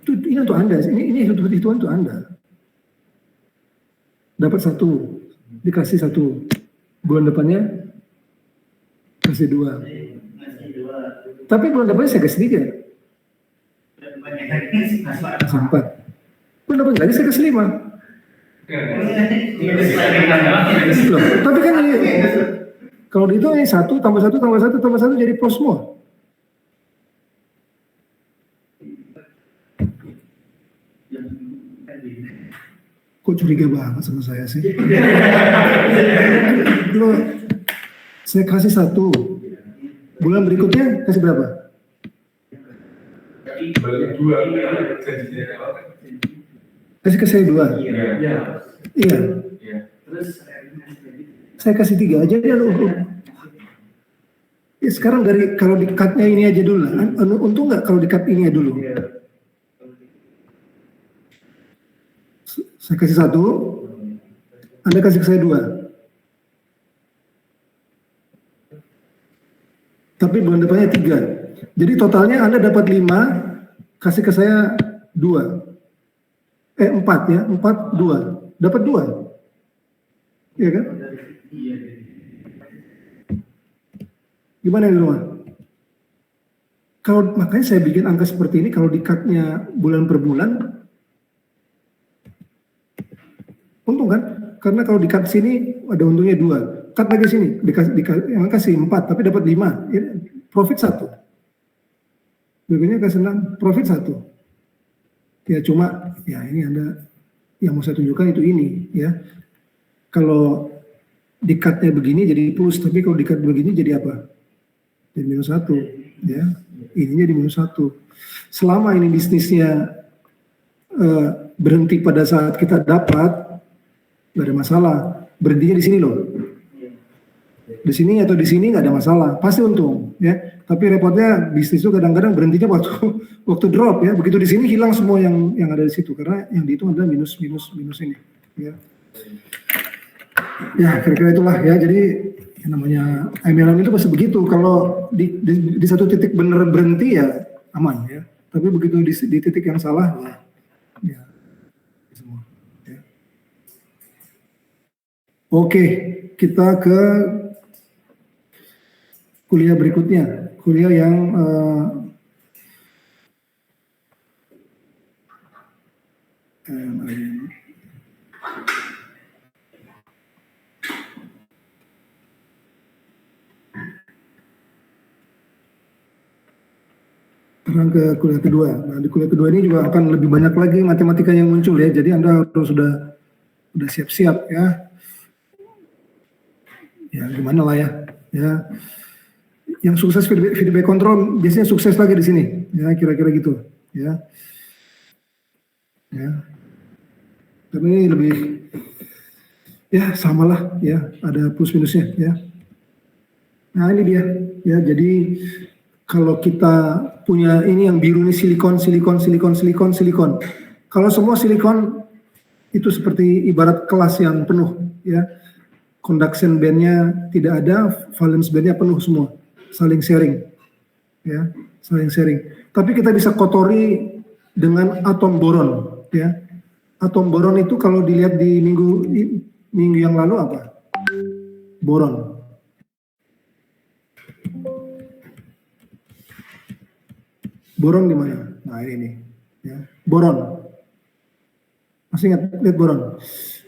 Speaker 1: Ini untuk Anda, ini hitungan untuk Anda. Dapat 1, dikasih 1, bulan depannya kasih 2. Tapi bulan depannya saya kasih 3. 4. Bulan depan lagi saya kasih 5. Loh, tapi kan ini, kalau dihitung ini 1 tambah 1 tambah 1 tambah 1 jadi plus semua. Kok curiga banget sama saya sih? Loh, saya kasih 1, bulan berikutnya kasih berapa? Kasih ke saya 2. Iya. Saya kasih 3 aja ya loh. Ya, sekarang dari kalau di cut-nya ini aja dulu lah. Untung nggak kalau di cut ini aja dulu. Saya kasih 1, Anda kasih ke saya 2. Tapi bulan depannya 3. Jadi totalnya Anda dapat 5, kasih ke saya 2. 4 ya, 4, 2. Dapat 2. Iya kan? Gimana di rumah? Kalau makanya saya bikin angka seperti ini, kalau di cut-nya bulan per bulan, untung kan? Karena kalau di cut sini ada untungnya 2. Cut lagi sini, yang kasih 4, tapi dapat 5. Ya, profit 1. Berikutnya kasih 6, profit 1. Ya cuma, ya ini Anda, yang mau saya tunjukkan itu ini ya. Kalau di cut-nya begini jadi plus, tapi kalau di cut begini jadi apa? Jadi minus 1. Ya, ininya di minus 1. Selama ini bisnisnya berhenti pada saat kita dapat, nggak ada masalah. Berhentinya di sini loh. Di sini atau di sini nggak ada masalah, pasti untung ya. Tapi repotnya bisnis itu kadang-kadang berhentinya waktu drop ya. Begitu di sini hilang semua yang ada di situ karena yang dihitung adalah minus ini ya. Ya kira-kira itulah ya. Jadi yang namanya MLM itu pasti begitu. Kalau di satu titik bener berhenti ya aman ya. Tapi begitu di titik yang salah ya semua. Ya. Oke, kita ke kuliah berikutnya, kuliah yang sekarang ke kuliah kedua. Nah, di kuliah kedua ini juga akan lebih banyak lagi matematika yang muncul ya. Jadi Anda harus sudah siap-siap ya. Ya gimana lah ya. Ya. Yang sukses feedback control biasanya sukses lagi di sini. Ya kira-kira gitu. Ya. Ya. Karena ini lebih ya samalah ya, ada plus minusnya ya. Nah ini dia ya. Jadi kalau kita punya ini yang biru ini silikon. Kalau semua silikon itu seperti ibarat kelas yang penuh ya. Conduction bandnya tidak ada, valence bandnya penuh semua, saling sharing. ya, saling sharing. Tapi kita bisa kotori dengan atom boron, ya. Atom boron itu kalau dilihat di minggu yang lalu apa? Boron. Boron di mana? Nah ini, ya. Boron. Masih ingat lihat boron?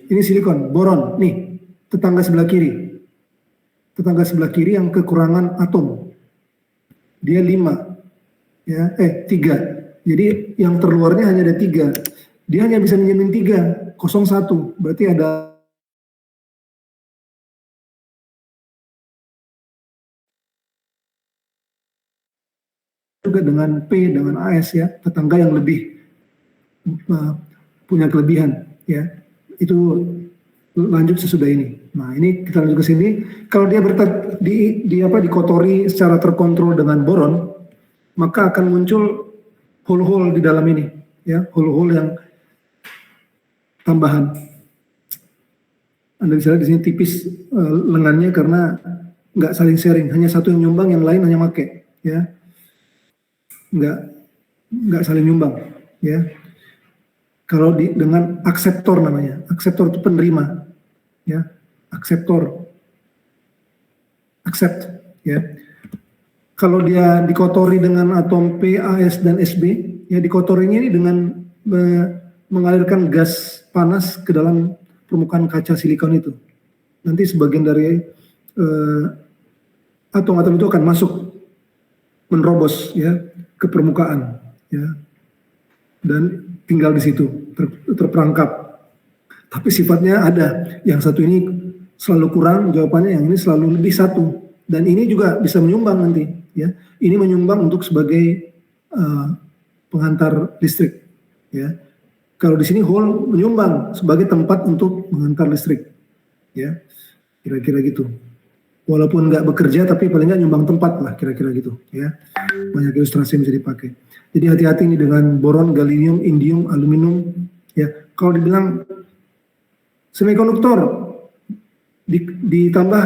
Speaker 1: Ini silikon, boron. Nih, tetangga sebelah kiri. Tetangga sebelah kiri yang kekurangan atom. Dia 5. Ya, 3. Jadi yang terluarnya hanya ada 3. Dia hanya bisa minjemin 3, 0,1. Berarti ada juga dengan P, dengan AS ya, tetangga yang lebih punya kelebihan ya. Itu lanjut sesudah ini. Nah, ini kita lanjut ke sini. Kalau dia dikotori secara terkontrol dengan boron, maka akan muncul hole-hole di dalam ini ya, hole-hole yang tambahan. Anda bisa lihat di sini tipis lengannya karena nggak saling sharing, hanya satu yang nyumbang, yang lain hanya make ya. Nggak saling nyumbang ya. Kalau dengan akseptor namanya, akseptor itu penerima ya, akseptor, accept ya. Kalau dia dikotori dengan atom P, AS dan SB ya, dikotorinya ini dengan mengalirkan gas panas ke dalam permukaan kaca silikon itu. Nanti sebagian dari atom-atom itu akan masuk, menerobos ya ke permukaan ya, dan tinggal di situ terperangkap. Tapi sifatnya ada, yang satu ini selalu kurang jawabannya, yang ini selalu lebih 1, dan ini juga bisa menyumbang nanti ya. Ini menyumbang untuk sebagai pengantar listrik ya. Kalau di sini hole menyumbang sebagai tempat untuk mengantar listrik ya, kira-kira gitu. Walaupun nggak bekerja, tapi paling nggak nyumbang tempat lah, kira-kira gitu ya. Banyak ilustrasi yang bisa dipakai. Jadi hati-hati nih dengan boron, galinium, indium, aluminium ya. Kalau dibilang semikonduktor ditambah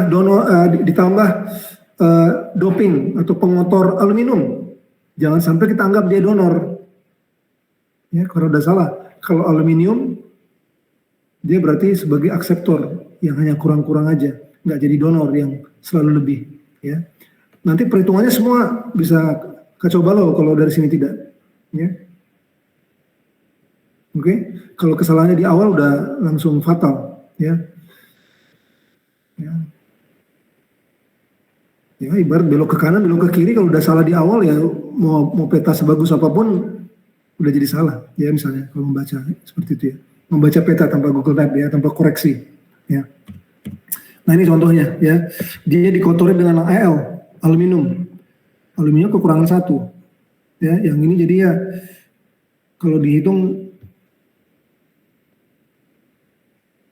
Speaker 1: doping atau pengotor aluminium, jangan sampai kita anggap dia donor ya, kalau udah salah. Kalau aluminium dia berarti sebagai akseptor yang hanya kurang-kurang aja, nggak jadi donor yang selalu lebih ya. Nanti perhitungannya semua bisa kacau balau kalau dari sini tidak ya. Oke, kalau kesalahannya di awal udah langsung fatal ya. Ya, ibarat belok ke kanan, belok ke kiri, kalau udah salah di awal ya mau peta sebagus apapun udah jadi salah ya, misalnya kalau membaca seperti itu ya. Membaca peta tanpa Google Map ya, tanpa koreksi ya. Nah, ini contohnya ya. Dia dikotori dengan Al, aluminium. Aluminium kekurangan 1. Ya, yang ini jadi ya kalau dihitung,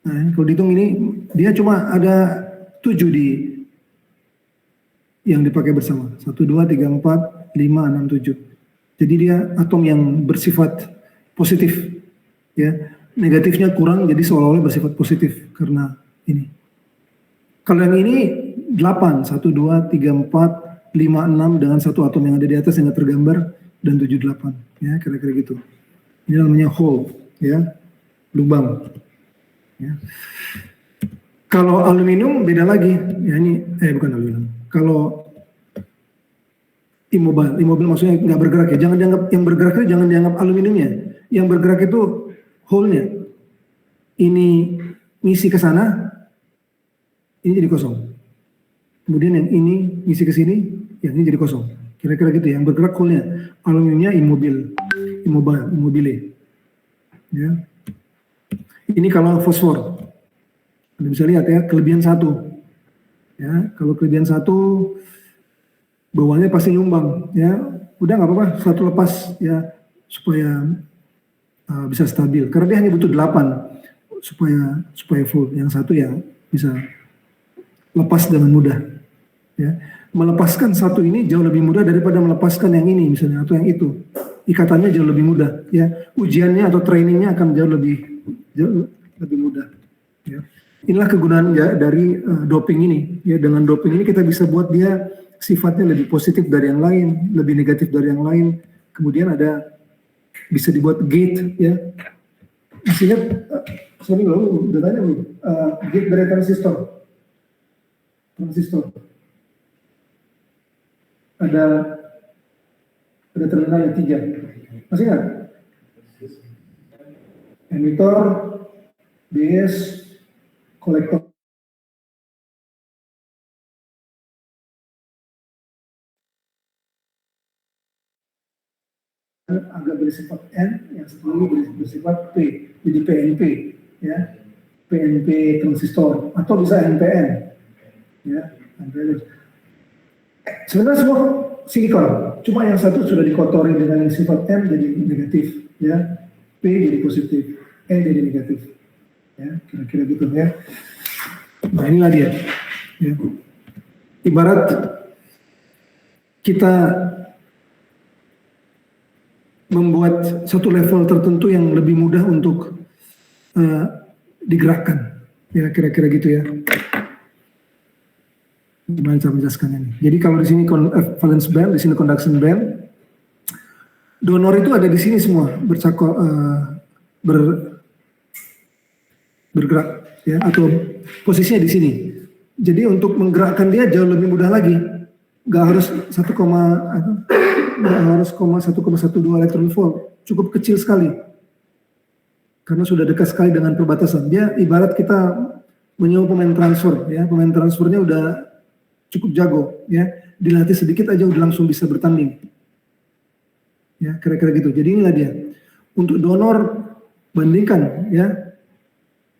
Speaker 1: nah kalau dihitung ini dia cuma ada 7 yang dipakai bersama. 1, 2, 3, 4, 5, 6, 7. Jadi dia atom yang bersifat positif ya. Negatifnya kurang, jadi seolah-olah bersifat positif karena ini. Kalau yang ini 8, 1, 2, 3, 4, 5, 6 dengan satu atom yang ada di atas yang tergambar, dan 7, 8 ya, kira-kira gitu. Ini namanya hole ya, lubang ya. Kalau aluminium beda lagi ya, ini bukan aluminium. Kalau immobile maksudnya nggak bergerak ya, jangan dianggap yang bergerak itu, jangan dianggap aluminiumnya. Yang bergerak itu hole-nya. Ini ngisi ke sana, ini jadi kosong. Kemudian yang ini ngisi ke sini, yang ini jadi kosong. Kira-kira gitu. Yang bergerak hole-nya. Aluminiumnya immobile. Ya. Ini kalau fosfor. Anda bisa lihat ya, kelebihan 1. Ya, kalau kelebihan 1 bawahnya pasti nyumbang ya. Udah nggak apa-apa, 1 lepas ya, supaya bisa stabil. Karena dia hanya butuh 8 supaya full. Yang 1 ya bisa lepas dengan mudah ya. Melepaskan 1 ini jauh lebih mudah daripada melepaskan yang ini misalnya, atau yang itu. Ikatannya jauh lebih mudah ya. Ujiannya atau trainingnya akan jauh lebih mudah ya. Inilah kegunaan ya dari doping ini ya. Dengan doping ini kita bisa buat dia sifatnya lebih positif dari yang lain, lebih negatif dari yang lain. Kemudian ada bisa dibuat gate ya. Masih ingat? Sorry belum, udah tanya belum? Gate dari transistor. Ada terminal yang 3. Masih ingat? Emitor, base, kolektor. Agak bersifat N, yang satu lagi bersifat P, jadi PNP, ya, PNP transistor, atau bisa NPN, ya, NPN. Sebenarnya semua silikon, cuma yang satu sudah dikotori dengan yang sifat N jadi negatif, ya, P jadi positif, N jadi negatif, ya, kira-kira gitu ya. Nah inilah dia, ya. Ibarat kita membuat satu level tertentu yang lebih mudah untuk digerakkan, ya kira-kira gitu ya. Gimana cara menjelaskannya ini? Jadi kalau di sini valence band, di sini conduction band, donor itu ada di sini semua bergerak, ya, atau posisinya di sini. Jadi untuk menggerakkan dia jauh lebih mudah lagi, nggak harus 1,12 elektron volt, cukup kecil sekali karena sudah dekat sekali dengan perbatasan. Dia ibarat kita menyewa pemain transfer, ya, pemain transfernya udah cukup jago, ya, dilatih sedikit aja udah langsung bisa bertanding, ya, kira-kira gitu. Jadi inilah dia untuk donor, bandingkan ya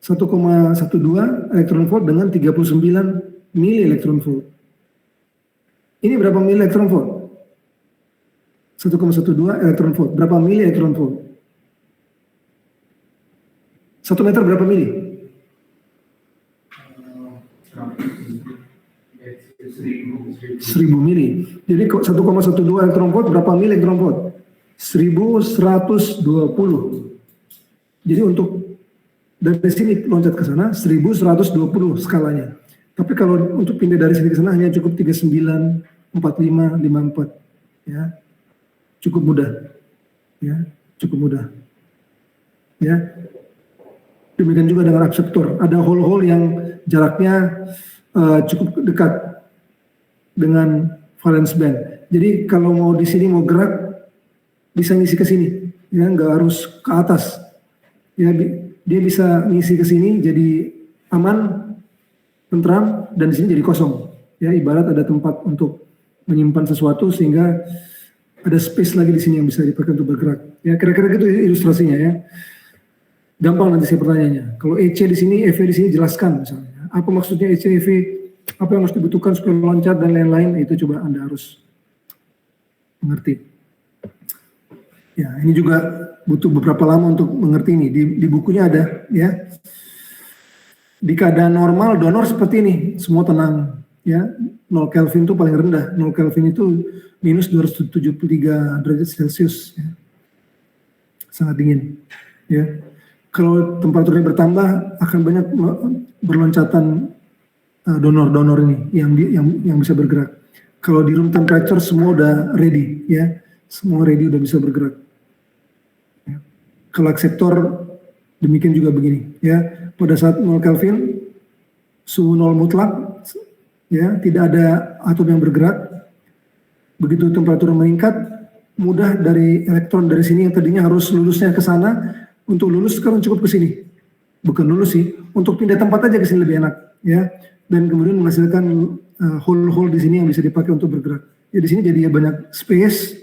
Speaker 1: 1,12 elektron volt dengan 39 mili elektron volt. Ini berapa mili elektron volt? 1,12 elektron volt. Berapa mili elektron volt? 1 meter berapa mili? 1000 mili. Jadi 1,12 elektron volt berapa mili elektron volt? 1120. Jadi untuk dari sini loncat ke sana 1120 skalanya. Tapi kalau untuk pindah dari sini ke sana hanya cukup 39, 45, 54, ya. Cukup mudah, ya, cukup mudah, ya. Demikian juga dengan akseptor, ada hole-hole yang jaraknya cukup dekat dengan valence band. Jadi kalau mau di sini mau gerak bisa ngisi ke sini, ya, nggak harus ke atas, ya. Dia bisa ngisi ke sini jadi aman, tentram, dan di sini jadi kosong, ya. Ibarat ada tempat untuk menyimpan sesuatu sehingga ada space lagi di sini yang bisa dipakai untuk bergerak. Ya kira-kira gitu ilustrasinya ya. Gampang nanti saya pertanyaannya. Kalau EC di sini, EV di sini jelaskan misalnya. Apa maksudnya EC, EV, apa yang harus dibutuhkan supaya loncat dan lain-lain, itu coba Anda harus mengerti. Ya ini juga butuh beberapa lama untuk mengerti ini. Di bukunya ada ya. Di keadaan normal donor seperti ini, semua tenang. Ya, 0 Kelvin itu paling rendah. 0 Kelvin itu minus 273 derajat Celcius. Ya. Sangat dingin. Ya. Kalau temperaturnya bertambah, akan banyak berloncatan donor-donor ini yang bisa bergerak. Kalau di room temperature semua udah ready, ya, semua ready udah bisa bergerak. Ya. Kalau akseptor demikian juga begini. Ya, pada saat 0 Kelvin, suhu 0 mutlak. Ya, tidak ada atom yang bergerak. Begitu temperatur meningkat, mudah dari elektron dari sini yang tadinya harus lulusnya ke sana, untuk lulus sekarang cukup ke sini. Bukan lulus sih, untuk pindah tempat aja ke sini lebih enak, ya. Dan kemudian menghasilkan hole-hole di sini yang bisa dipakai untuk bergerak. Ya di sini jadi banyak space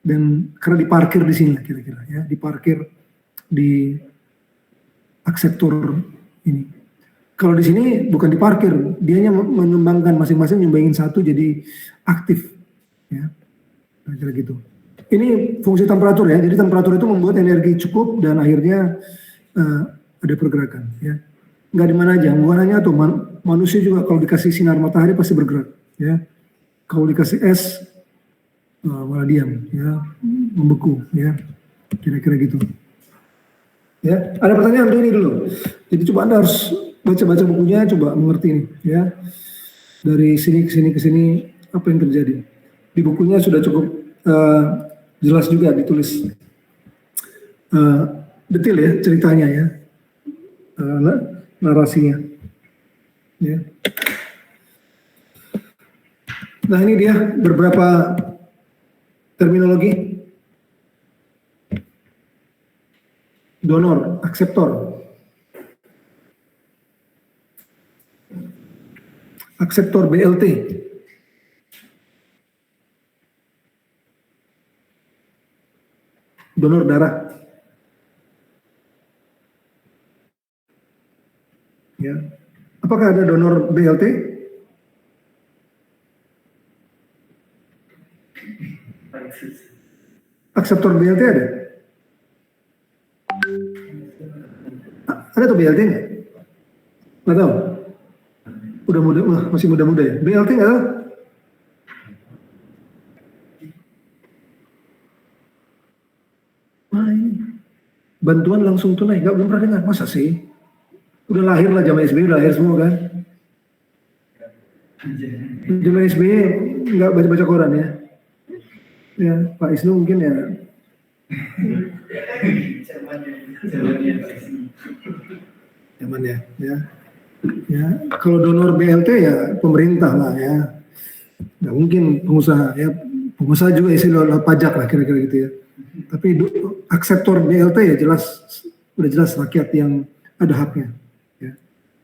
Speaker 1: dan karena diparkir di sini lah kira-kira, ya, diparkir di akseptor ini. Kalau di sini bukan diparkir, dianya mengembangkan masing-masing nyumbangin satu jadi aktif, ya, kira gitu. Ini fungsi temperatur ya, jadi temperatur itu membuat energi cukup dan akhirnya ada pergerakan, ya. Nggak di mana aja, bukan hanya tuh manusia juga kalau dikasih sinar matahari pasti bergerak, ya. Kalau dikasih es malah diam, ya, membeku, ya, kira-kira gitu. Ya, ada pertanyaan untuk ini dulu. Jadi coba Anda harus baca-baca bukunya, coba mengerti ini, ya. Dari sini ke sini ke sini apa yang terjadi. Di bukunya sudah cukup jelas juga ditulis detail ya ceritanya ya, narasinya. Ya. Nah ini dia beberapa terminologi. Donor, akseptor. Akseptor BLT. Donor darah. Ya. Apakah ada donor BLT? Akseptor BLT ada? Ada tuh BLT nggak? Nggak tahu. Udah muda, masih muda-muda ya. BLT nggak tahu? Bantuan langsung tunai, nggak belum pernah dengar. Masa sih? Udah lahir lah zaman SBY, udah lahir semua kan? Zaman SBY nggak baca-baca koran ya? Ya, Pak Isnu mungkin ya. Zaman ya. Ya, kalau donor BLT ya pemerintah lah ya. Nggak mungkin pengusaha ya. Pengusaha juga isi lewat pajak lah kira-kira gitu ya. Tapi akseptor BLT ya jelas, udah jelas rakyat yang ada haknya. Ya,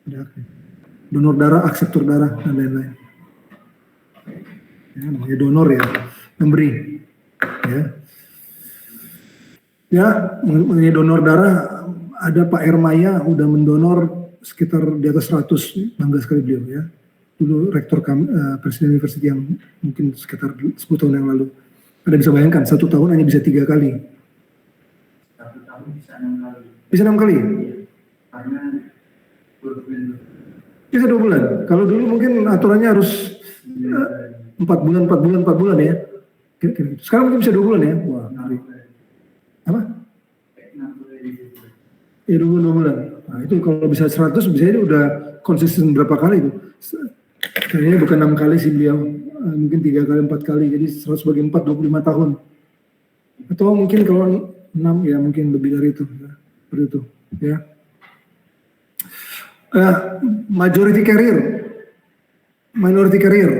Speaker 1: ada haknya. Donor darah, akseptor darah dan lain-lain. Ya, namanya donor ya, memberi. Ya, mengenai donor darah ada Pak Ermaya udah mendonor sekitar di atas 100, bangga sekali beliau ya. Dulu rektor Presiden University yang mungkin sekitar 10 tahun yang lalu. Anda bisa bayangkan, 1 tahun hanya bisa 3 kali.
Speaker 2: 1 tahun bisa 6 kali.
Speaker 1: Bisa 6 kali?
Speaker 2: Karena 2 bulan.
Speaker 1: Bisa 2 bulan. Kalau dulu mungkin aturannya harus 4 bulan ya. Sekarang mungkin bisa 2 bulan ya. Wah, apa? Ya 2 bulan. Nah itu kalau bisa 100 bisa itu udah konsisten berapa kali itu. Kayaknya bukan 6 kali sih beliau. Mungkin 3 kali, 4 kali. Jadi 100 bagi 4, 25 tahun. Atau mungkin kalau 6 ya mungkin lebih dari itu. Ya. Seperti itu. Ya. Majority carrier. Minority carrier.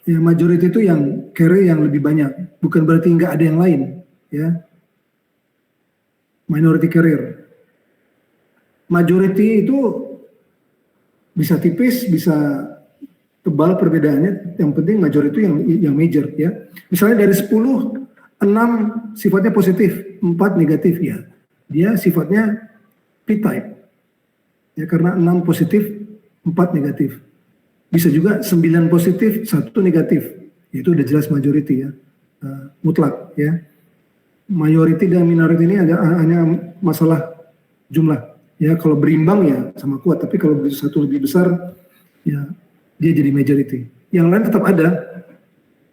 Speaker 1: Ya, majority itu yang carrier yang lebih banyak. Bukan berarti nggak ada yang lain. Ya. Minority carrier. Majority itu bisa tipis, bisa tebal perbedaannya. Yang penting majority itu yang major ya. Misalnya dari 10, 6 sifatnya positif, 4 negatif ya. Dia sifatnya P-type. Ya karena 6 positif, 4 negatif. Bisa juga 9 positif, 1 negatif. Itu udah jelas majority ya. Mutlak ya. Majority dan minority ini hanya masalah jumlah. Ya kalau berimbang ya sama kuat, tapi kalau begitu satu lebih besar ya dia jadi majority. Yang lain tetap ada,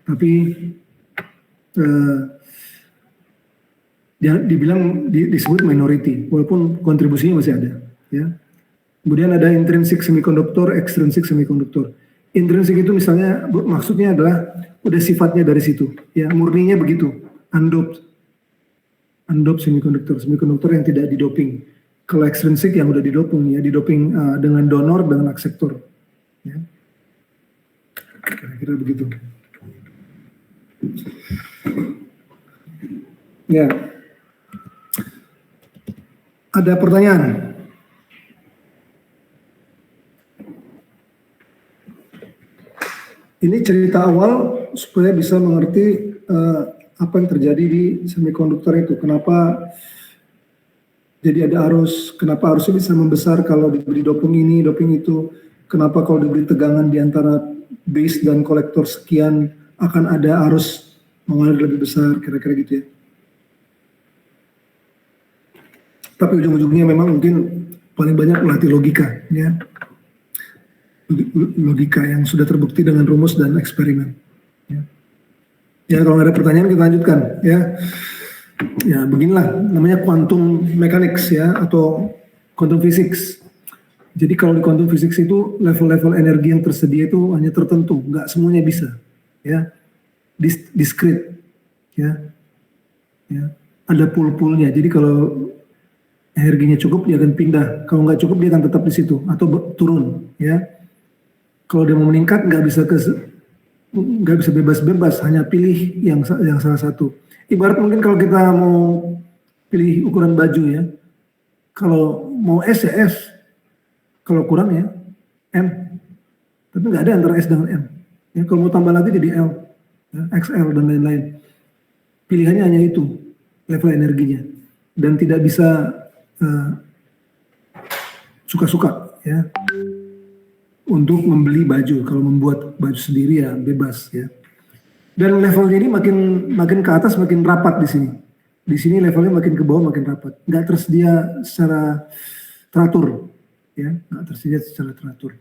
Speaker 1: tapi dia disebut minority, walaupun kontribusinya masih ada. Ya. Kemudian ada intrinsic semiconductor, extrinsic semiconductor. Intrinsic itu misalnya maksudnya adalah udah sifatnya dari situ, ya murninya begitu, undoped semiconductor yang tidak didoping. Kalau extrinsic yang udah didoping ya, didoping dengan donor dengan akseptor. Ya. Kira-kira begitu. Ya. Ada pertanyaan? Ini cerita awal supaya bisa mengerti apa yang terjadi di semikonduktor itu. Kenapa jadi ada arus, kenapa arusnya bisa membesar kalau diberi doping ini, doping itu. Kenapa kalau diberi tegangan di antara base dan kolektor sekian akan ada arus mengalir lebih besar, kira-kira gitu ya. Tapi ujung-ujungnya memang mungkin paling banyak melatih logika, ya. Logika yang sudah terbukti dengan rumus dan eksperimen. Ya, ya kalau nggak ada pertanyaan kita lanjutkan, ya. Ya beginilah namanya quantum mechanics ya atau quantum physics. Jadi kalau di quantum physics itu level-level energi yang tersedia itu hanya tertentu, nggak semuanya bisa. ya, discrete, ya, ya. Ada pool-poolnya. Jadi kalau energinya cukup dia akan pindah, kalau nggak cukup dia akan tetap di situ atau turun, ya. Kalau dia mau meningkat nggak bisa bebas-bebas, hanya pilih yang salah satu. Ibarat mungkin kalau kita mau pilih ukuran baju, ya, kalau mau S ya S, kalau kurang ya M, tapi nggak ada antara S dengan M. Ya, kalau mau tambah lagi jadi L, ya, XL dan lain-lain. Pilihannya hanya itu, level energinya, dan tidak bisa suka-suka, ya, untuk membeli baju. Kalau membuat baju sendiri ya bebas, ya. Dan levelnya ini makin ke atas makin rapat di sini. Di sini levelnya makin ke bawah makin rapat. Nggak tersedia secara teratur, ya, nggak tersedia secara teratur.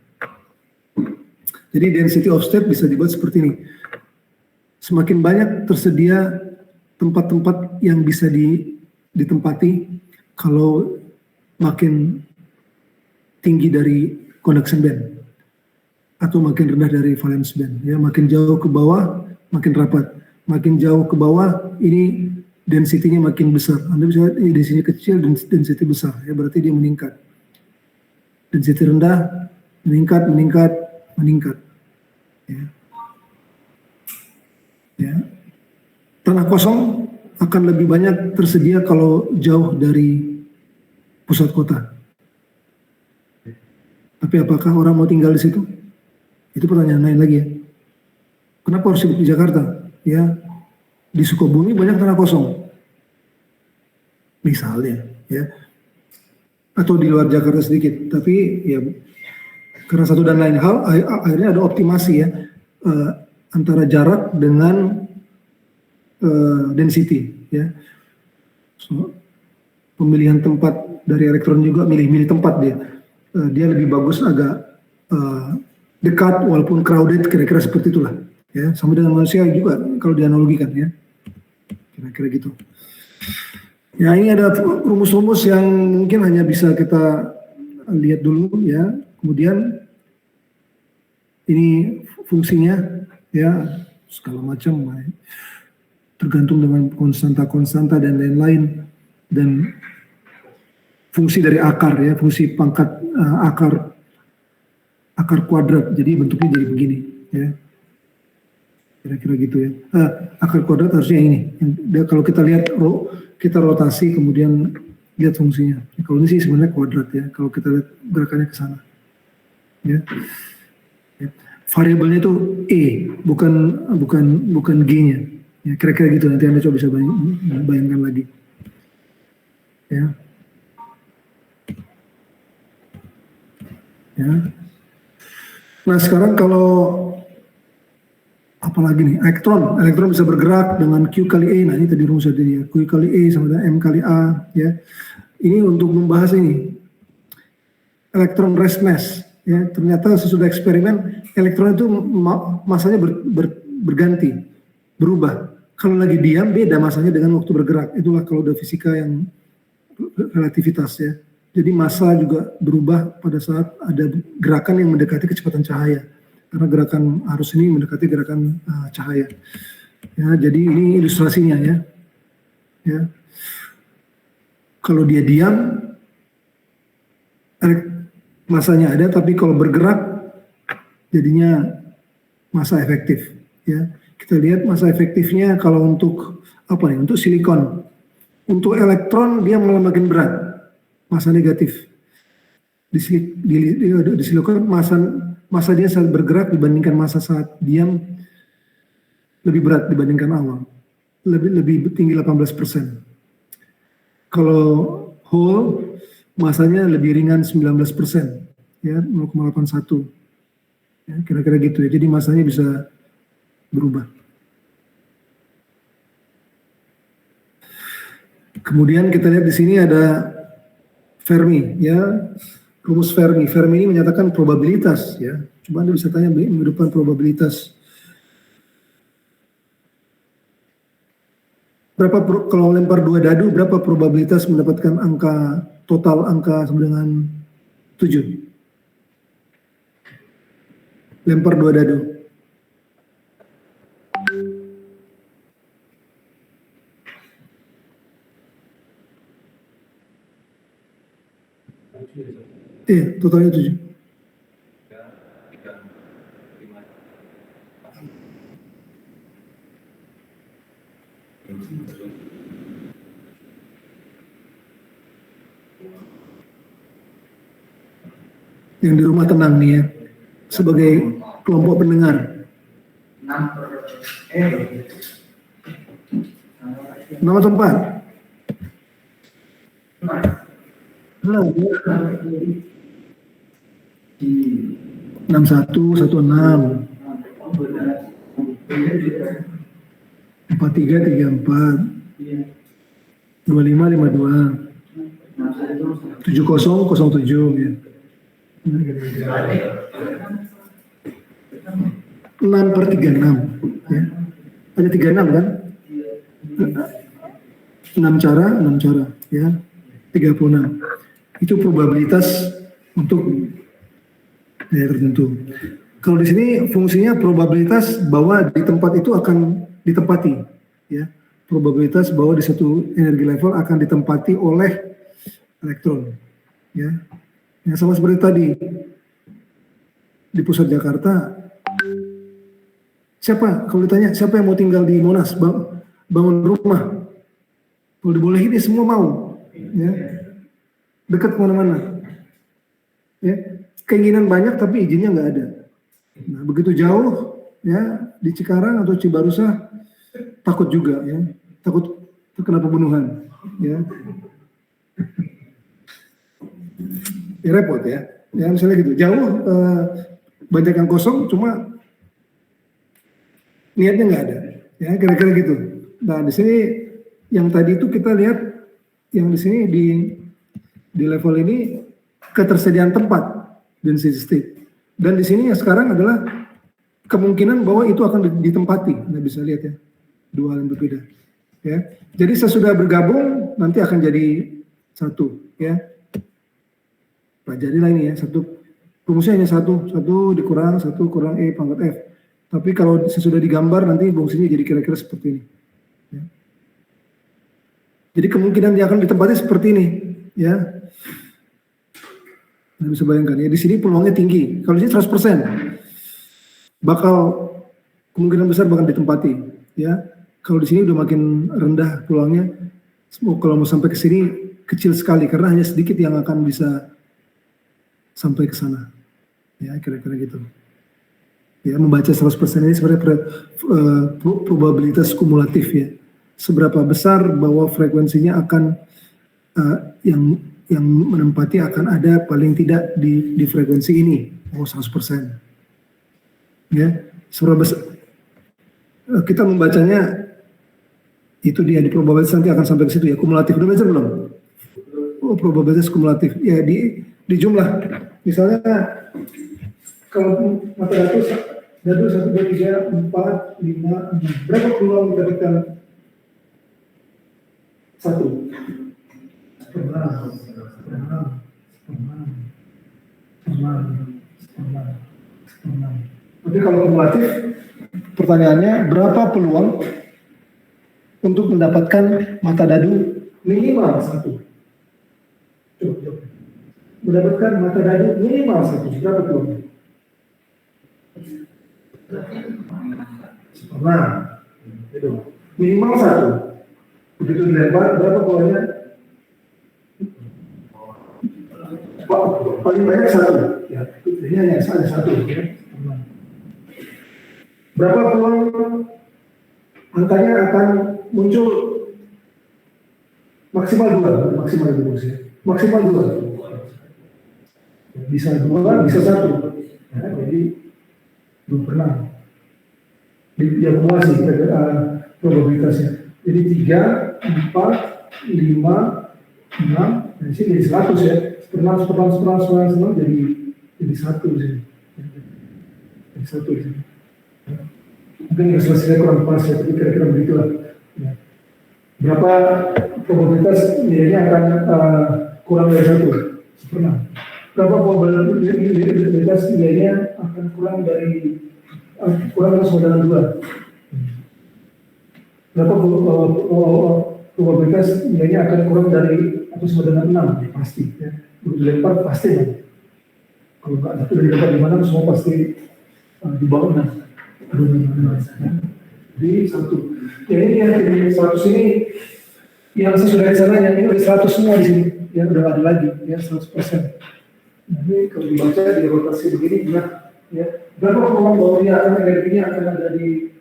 Speaker 1: Jadi density of state bisa dibuat seperti ini. Semakin banyak tersedia tempat-tempat yang bisa ditempati kalau makin tinggi dari conduction band atau makin rendah dari valence band, ya, makin jauh ke bawah makin rapat, makin jauh ke bawah ini density-nya makin besar. Anda bisa lihat ini density kecil dan density besar, ya, berarti dia meningkat. Density rendah meningkat, ya. Ya. Tanah kosong akan lebih banyak tersedia kalau jauh dari pusat kota. Tapi apakah orang mau tinggal di situ? Itu pertanyaan lain lagi, ya. Kenapa harus sibuk di Jakarta? Ya, di Sukabumi banyak tanah kosong, misalnya, ya, atau di luar Jakarta sedikit. Tapi ya karena satu dan lain hal, akhirnya ada optimasi, ya, antara jarak dengan density, ya. So, pemilihan tempat dari elektron juga milih tempat dia. Dia lebih bagus agak dekat walaupun crowded, kira-kira seperti itulah, ya. Sama dengan manusia juga kalau dianalogikan, ya, kira-kira gitu. Ya, ini ada rumus-rumus yang mungkin hanya bisa kita lihat dulu, ya. Kemudian ini fungsinya, ya, segala macam, ya, tergantung dengan konstanta dan lain-lain, dan fungsi dari akar, ya, fungsi pangkat akar kuadrat, jadi bentuknya jadi begini, ya, kira-kira gitu, ya. Akar kuadrat harusnya ini. Kalau kita lihat kita rotasi kemudian lihat fungsinya. Kalau ini sih sebenarnya kuadrat, ya. Kalau kita lihat gerakannya ke sana, ya. Ya. Variabelnya itu E, bukan G-nya. Ya, kira-kira gitu. Nanti Anda coba bisa bayangkan lagi, ya. Ya. Nah, sekarang kalau apalagi nih, elektron bisa bergerak dengan Q kali E. Nah, ini tadi rumus tadi, ya, Q kali E sama dengan M kali A, ya. Ini untuk membahas ini elektron rest mass, ya. Ternyata sesudah eksperimen elektron itu masanya berganti, berubah. Kalau lagi diam beda masanya dengan waktu bergerak. Itulah kalau udah fisika yang relativitas, ya. Jadi massa juga berubah pada saat ada gerakan yang mendekati kecepatan cahaya. Karena gerakan arus ini mendekati gerakan cahaya. Ya, jadi ini ilustrasinya, ya. Ya. Kalau dia diam, massanya ada, tapi kalau bergerak, jadinya massa efektif. Ya, kita lihat massa efektifnya kalau untuk apa nih? Untuk silikon, untuk elektron dia malah makin berat. Massa negatif di silikon, massa dia saat bergerak dibandingkan massa saat diam lebih berat dibandingkan awal, lebih tinggi 18%. Kalau hole massanya lebih ringan 19%, ya, 0,81, ya, kira-kira gitu, ya. Jadi massanya bisa berubah. Kemudian kita lihat di sini ada Fermi, ya, rumus Fermi. Fermi ini menyatakan probabilitas, ya. Coba Anda bisa tanya minggu depan probabilitas. Kalau lempar 2 dadu, berapa probabilitas mendapatkan total angka sama dengan 7? Lempar 2 dadu. Iya, totalnya 7. Yang di rumah tenang nih ya, sebagai kelompok pendengar. 6 atau 4? 61, 16, 43, 34, 25, 52, 70, 07 ya. 6/36 ya. Ada 36 kan? 6 cara ya. 36. Itu probabilitas untuk ya tertentu. Kalau di sini fungsinya probabilitas bahwa di tempat itu akan ditempati ya. Probabilitas bahwa di satu energi level akan ditempati oleh elektron ya. Yang sama seperti tadi di pusat Jakarta, siapa kalau ditanya siapa yang mau tinggal di Monas bangun rumah, kalau dibolehin ya semua mau ya, dekat kemana-mana ya, keinginan banyak tapi izinnya nggak ada. Nah begitu jauh ya di Cikarang atau Cibarusah takut juga ya, takut terkena pembunuhan ya. Ya repot ya misalnya gitu jauh banyak yang kosong cuma niatnya nggak ada ya kira-kira gitu. Nah di sini yang tadi itu kita lihat yang di sini di level ini ketersediaan tempat density state, dan di sini yang sekarang adalah kemungkinan bahwa itu akan ditempati. Anda bisa lihat ya dua hal yang berbeda ya. Jadi sesudah bergabung nanti akan jadi satu ya. Pelajarilah ini ya, satu rumusnya hanya satu dikurang satu kurang E pangkat F. Tapi kalau sesudah digambar nanti fungsinya jadi kira-kira seperti ini. Ya. Jadi kemungkinan dia akan ditempati seperti ini, ya. Anda bisa bayangkan ya, di sini peluangnya tinggi. Kalau di sini 100%, bakal kemungkinan besar bakal ditempati, ya. Kalau di sini udah makin rendah peluangnya. Kalau mau sampai ke sini kecil sekali karena hanya sedikit yang akan bisa sampai ke sana, ya kira-kira gitu. Ya membaca 100% ini sebenarnya probabilitas kumulatif ya. Seberapa besar bahwa frekuensinya akan yang menempati akan ada paling tidak di frekuensi ini, 100%. Ya, seberapa besar kita membacanya itu dia di probabilitas nanti akan sampai ke situ ya. Kumulatif udah belajar belum? Oh, probabilitas kumulatif ya di jumlah. Misalnya kalau mata dadu 1, 2, 3, 4, 5, 6 berapa peluang mendapatkan 1? Pernah. Tapi kalau kumulatif pertanyaannya berapa peluang untuk mendapatkan mata dadu minimal 1? Coba. Mendapatkan mata dadu minimal 1, berapa peluang? Pernah. Itu. Minimal 1. Begitu dilempar, berapa peluangnya? Paling banyak 1. Ya, ini hanya ada 1. Ya. Berapa peluang angkanya akan muncul maksimal 2, maksimal 2. Bisa 2, bisa 1. Ya, jadi belum pernah diakumulasi probabilitasnya. Jadi 3, 4, 5, 6, dan sini jadi 100 ya. Seperang jadi 1 di sini. Jadi 1 di sini. Mungkin selesai kurang pas ya, tapi kira-kira begitulah. Ya. Berapa probabilitas nilainya akan kurang dari 1? Seperang. Berapa probabilitas nilainya akan kurang dari sama dengan 2? Berapa probabilitas nilainya akan kurang dari atau sama dengan 6? Ya, pasti. Ya. Begitu lempar pasti. Ya. Kalau nggak ada dari dapat di mana semua pasti di bawah dan jadi satu. Ya ini yang di 100 ini yang sesudah di sana yang ini udah 100 semua di sini, ya udah nggak ada lagi, ya 100%. Nah, ini kalau dibaca di rotasi begini, ya berapa peluang bahwa dia akan energinya akan ada di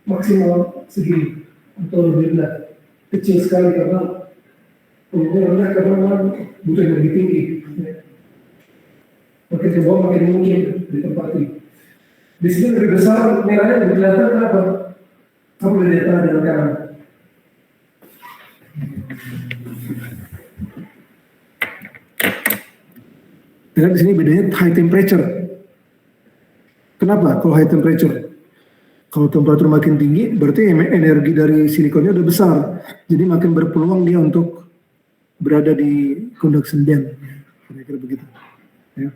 Speaker 1: maksimal segini atau lebih rendah, kecil sekali karena peluangnya rendah karena memang butuh energi tinggi. Ya. Makin ke bawah makin mungkin ditempati. Di sini lebih besar merahnya lebih kelihatan kenapa? Apa bedanya dengan kanan? Dan di sini bedanya high temperature. Kenapa? Kalau high temperature, kalau temperatur makin tinggi, berarti energi dari silikonnya udah besar. Jadi makin berpeluang dia untuk berada di conduction band. Kira-kira begitu. Ya.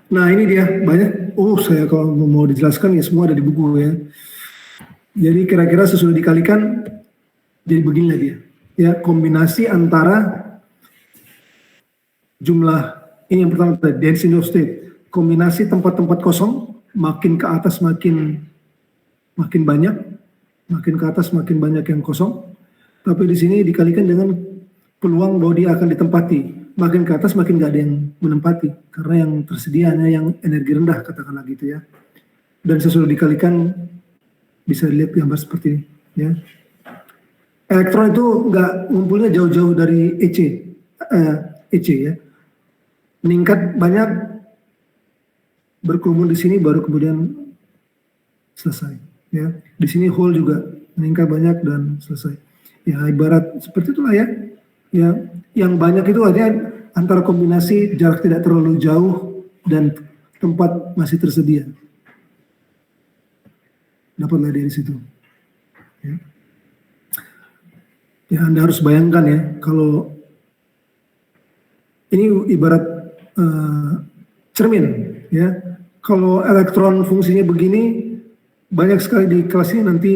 Speaker 1: Nah ini dia banyak. Saya kalau mau dijelaskan ya semua ada di buku ya. Jadi kira-kira sesudah dikalikan jadi beginilah dia. Ya kombinasi antara jumlah ini yang pertama tadi density of state, kombinasi tempat-tempat kosong makin ke atas makin banyak, makin ke atas makin banyak yang kosong. Tapi di sini dikalikan dengan peluang bahwa dia akan ditempati, makin ke atas makin nggak ada yang menempati karena yang tersedia hanya yang energi rendah katakanlah gitu ya. Dan sesudah dikalikan bisa dilihat gambar seperti ini ya. Elektron itu nggak ngumpulnya jauh-jauh dari EC ya. Meningkat banyak, berkerumun di sini baru kemudian selesai ya. Di sini hole juga meningkat banyak dan selesai. Ya ibarat seperti itulah ya. Ya, yang banyak itu artinya antara kombinasi jarak tidak terlalu jauh dan tempat masih tersedia. Dapatlah dari situ. Ya. Ya, Anda harus bayangkan ya, kalau ini ibarat cermin, ya. Kalau elektron fungsinya begini, banyak sekali di kelas ini nanti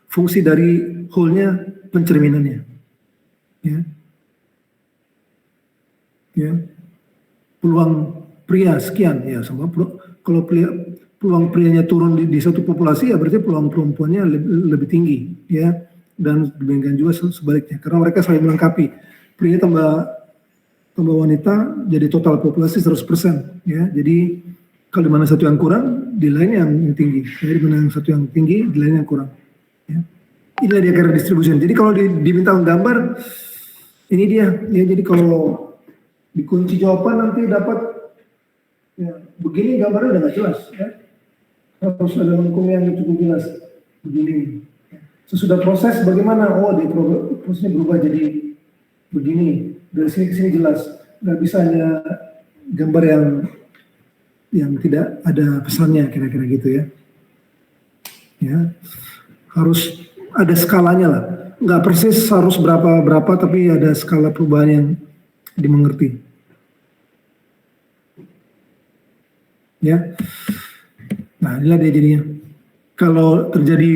Speaker 1: fungsi dari hole-nya pencerminannya, ya. Ya, peluang pria sekian, ya sama. Kalau peluang prianya turun di satu populasi, ya berarti peluang perempuannya lebih tinggi, ya. Dan demikian juga sebaliknya, karena mereka saling melengkapi. Pria tambah wanita jadi total populasi 100%, ya. Jadi kalau di mana satu yang kurang, di lain yang tinggi. Jadi di mana satu yang tinggi, di lain yang kurang. Ya. Inilah dia cara distribusi. Jadi kalau diminta gambar, ini dia. Ya, jadi kalau dikunci jawaban nanti dapat ya, begini gambarnya udah nggak jelas. Ya. Harus ada hukum yang cukup jelas. Begini. Sesudah proses bagaimana? Prosesnya berubah jadi begini. Dari sini ke sini jelas, nggak bisa hanya gambar yang tidak ada pesannya kira-kira gitu ya. Ya, harus ada skalanya lah, nggak persis harus berapa tapi ada skala perubahan yang dimengerti. Ya, nah inilah dia jadinya. Kalau terjadi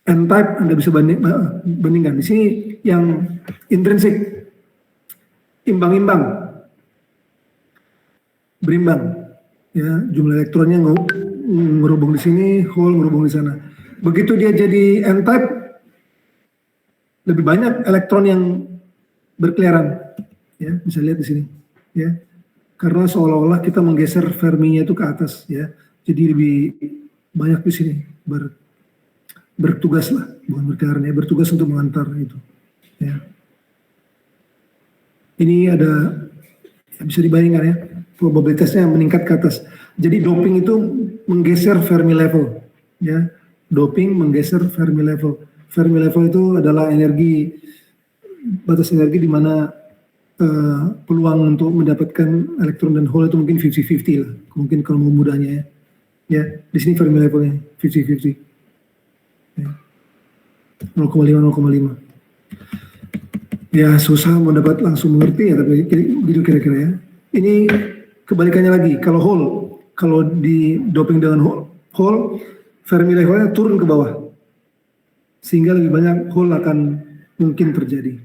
Speaker 1: N-type Anda bisa bandingkan. Di sini yang intrinsik imbang-imbang, berimbang, ya jumlah elektronnya ngerubung di sini, hole ngerubung di sana. Begitu dia jadi N-type, lebih banyak elektron yang berkeliaran, ya bisa lihat di sini, ya karena seolah-olah kita menggeser Fermi-nya itu ke atas, ya jadi lebih banyak di sini bertugas lah, bukan berkeliaran ya, bertugas untuk mengantar itu, ya. Ini ada, ya bisa dibayangkan ya, probabilitasnya meningkat ke atas. Jadi doping itu menggeser Fermi level, ya. Doping menggeser Fermi level. Fermi level itu adalah energi, batas energi di mana peluang untuk mendapatkan elektron dan hole itu mungkin 50-50 lah. Mungkin kalau mau mudahnya ya. Ya, di sini Fermi levelnya 50-50. Ya. 0,5. Ya susah mau dapat langsung mengerti ya, tapi gitu kira-kira ya. Ini kebalikannya lagi, kalau di doping dengan hole, Fermi levelnya turun ke bawah, sehingga lebih banyak hole akan mungkin terjadi.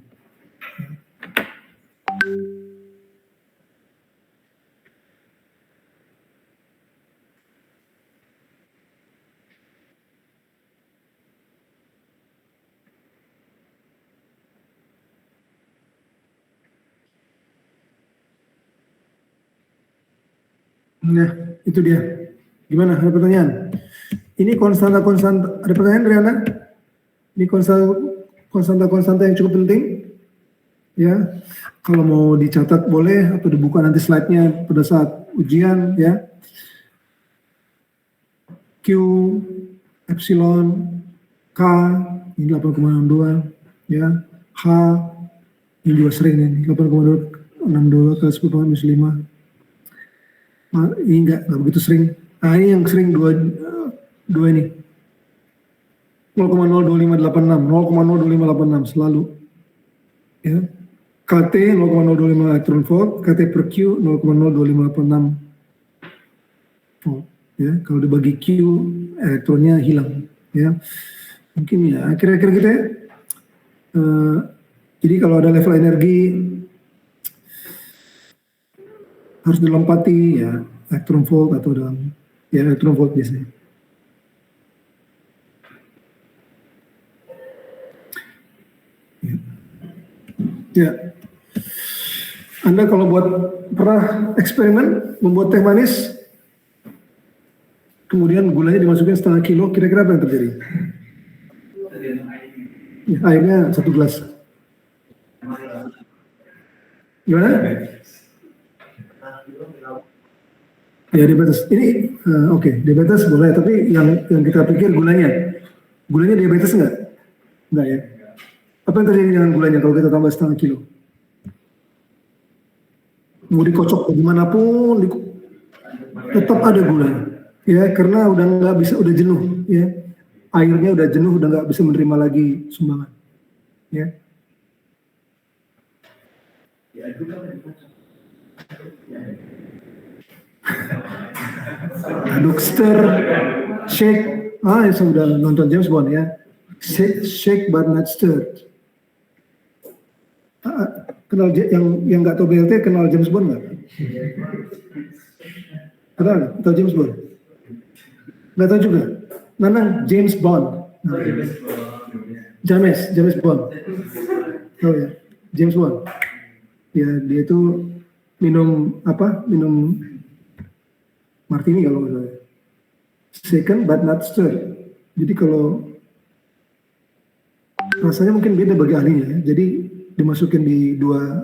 Speaker 1: Nah, itu dia. Gimana? Ada pertanyaan? Ini konstanta-konstanta. Ada pertanyaan dari Anda? Ini konstanta-konstanta yang cukup penting. Ya, kalau mau dicatat boleh atau dibuka nanti slide-nya pada saat ujian ya. Q, epsilon, K, ini 8,62 ya. H, ini juga sering ini 8,62 ke 10,5. Ini enggak begitu sering. Nah, ini yang sering dua ini. 0,02586, 0,02586 selalu. Ya. KT 0,025 elektron volt, KT per Q 0,02586 volt. Ya, kalau dibagi Q elektronnya hilang. Ya, mungkin ya kira-kira gitu ya. Jadi kalau ada level energi harus dilompati ya elektron volt atau dalam ya elektron volt biasanya. Ya. Anda kalau pernah eksperimen membuat teh manis, kemudian gulanya dimasukin setengah kilo, kira-kira apa yang terjadi? Ya, airnya 1 gelas. Gimana? Ya diabetes. Ini oke, diabetes boleh, tapi yang kita pikir gulanya diabetes enggak? Enggak ya. Apa yang terjadi dengan gulanya kalau kita tambah setengah kilo? Mau dikocok bagaimanapun, tetap ada gulanya. Ya, karena udah nggak bisa, udah jenuh. Ya, airnya udah jenuh, udah nggak bisa menerima lagi sumbangan. Ya. Aduk, stir, shake. Yang sudah nonton James Bond ya. Shake but not stirred. Kenal yang nggak tahu BLT kenal James Bond nggak? Kenal? Tahu James Bond? Nggak tahu juga. Mana James Bond? James Bond. Tahu ya? James Bond. Ya dia itu minum martini kalau nggak salah. Second but not stirred. Jadi kalau rasanya mungkin beda bagi ahlinya ya. Jadi dimasukin di dua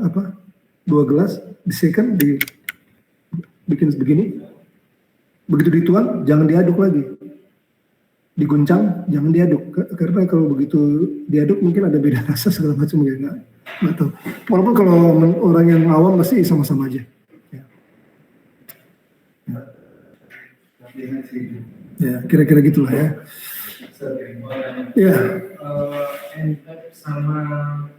Speaker 1: gelas, di second, bikin begini, begitu dituang jangan diaduk lagi, diguncang jangan diaduk, karena kalau begitu diaduk mungkin ada beda rasa segala macam ya, nggak tahu. Walaupun kalau orang yang awam pasti sama-sama aja. Ya kira-kira gitulah ya. Ya.
Speaker 2: N-type sama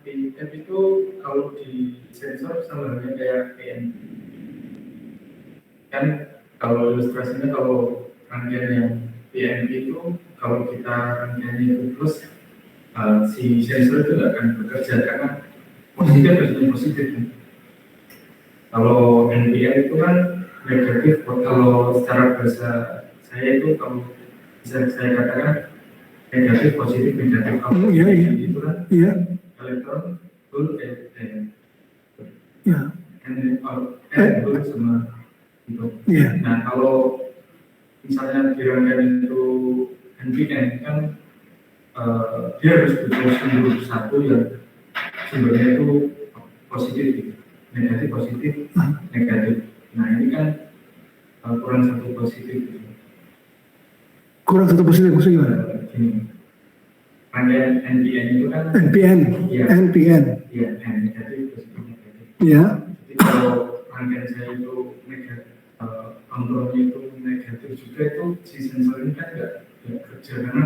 Speaker 2: P-type itu kalau di sensor sama halnya kayak PN. Kan kalau ilustrasinya kalau rangkaian yang PNP itu kalau kita rangkaiannya itu terus si sensor itu nggak akan bekerja karena positif harusnya positif. Kalau NPN itu kan negatif. Kalau secara bahasa saya itu kalau bisa saya katakan negatif positif negatif itu kan elektron full full sama itu. Nah kalau misalnya di rangkaian itu NPN kan dia harus butuh sumber satu yang sumbernya itu positif gitu. Negatif positif negatif. Nah ini kan kurang satu positif gitu.
Speaker 1: Kurang satu positif maksudnya gimana?
Speaker 2: Rangkaian NPN itu kan
Speaker 1: NPN.
Speaker 2: Iya, negatif positif negatif.
Speaker 1: Iya.
Speaker 2: Jadi kalau rangkaian saya itu negatif, kontrolnya itu negatif juga, itu si sensor ini kan nggak kerja karena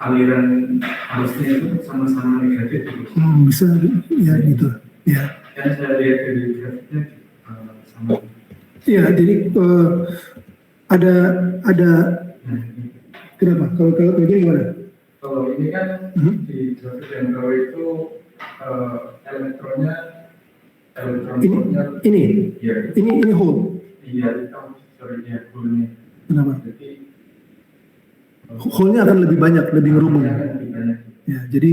Speaker 2: aliran arusnya itu sama-sama negatif.
Speaker 1: Bisa ya gitu. Ya.
Speaker 2: Kan saya lihat dari grafiknya sama.
Speaker 1: Iya, jadi ada kenapa? Kalau begini gimana?
Speaker 2: Kalau ini kan di grafik yang bawah itu elektron
Speaker 1: ini
Speaker 2: ya,
Speaker 1: ini hole.
Speaker 2: iya itu sorry ya hole-nya.
Speaker 1: Kenapa?
Speaker 2: Jadi
Speaker 1: hole-nya akan lebih banyak, lebih ngerubung.
Speaker 2: lebih banyak.
Speaker 1: Ya, jadi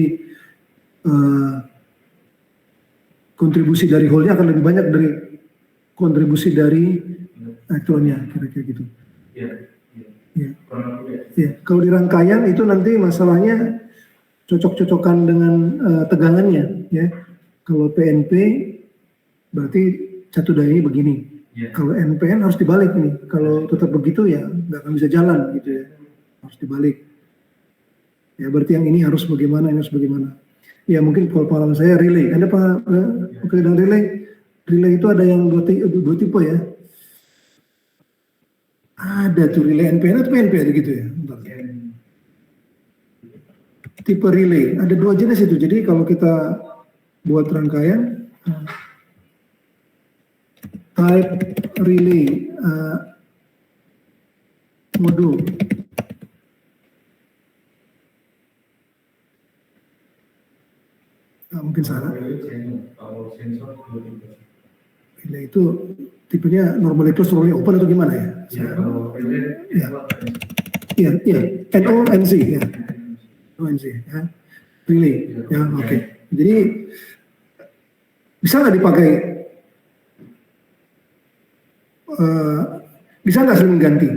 Speaker 1: kontribusi dari hole-nya akan lebih banyak dari kontribusi dari elektronnya, kira-kira gitu.
Speaker 2: Iya.
Speaker 1: Ya.
Speaker 2: Kurang lebih ya.
Speaker 1: Ya, kalau di rangkaian itu nanti masalahnya cocok-cocokan dengan tegangannya, ya. Kalau PNP berarti catu dayanya begini.
Speaker 2: Iya.
Speaker 1: Kalau NPN harus dibalik nih. Kalau tetap begitu ya nggak akan bisa jalan gitu ya. Harus dibalik. Ya berarti yang ini harus bagaimana, ini harus bagaimana. Ya mungkin kalau pengalaman saya relay. Anda pernah dengan relay? Relay itu ada yang dua tipe ya. Ada tuh relay NPN atau PNP ada gitu ya. Bentar. Tipe relay ada dua jenis itu. Jadi kalau kita buat rangkaian type relay modul. Mungkin salah.
Speaker 2: Kalau sensor
Speaker 1: Relay itu tipenya normally closed, normally open atau gimana ya?
Speaker 2: ya, kalau relay
Speaker 1: Iya, NONC ya. NONC ya. Relay ya, oke. Jadi bisa nggak dipakai? Bisa nggak sering ganti?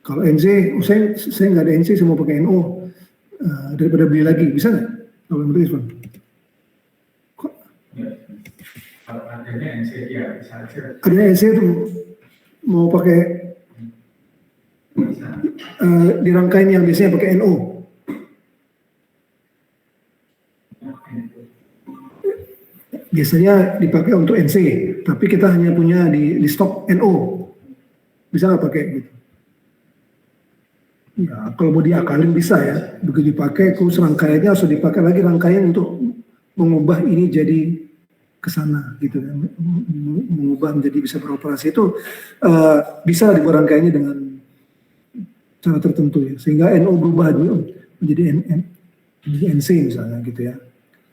Speaker 1: Kalau NC, saya nggak ada NC, saya mau pakai NO daripada beli lagi, bisa nggak? Kalau menurut Iswan?
Speaker 2: kalau adanya NC ya bisa aja.
Speaker 1: Adanya NC itu mau pakai
Speaker 2: Bisa.
Speaker 1: di rangkaian yang biasanya pakai NO. Biasanya dipakai untuk NC, tapi kita hanya punya di stok NO. Bisa nggak pakai gitu? Ya, kalau mau diakalin bisa ya. Begitu dipakai, terus rangkaiannya harus dipakai lagi rangkaian untuk mengubah ini jadi ke sana gitu kan. Mengubah menjadi bisa beroperasi itu bisa dibuat rangkaiannya dengan cara tertentu ya. Sehingga NO berubah dulu menjadi NC misalnya gitu ya.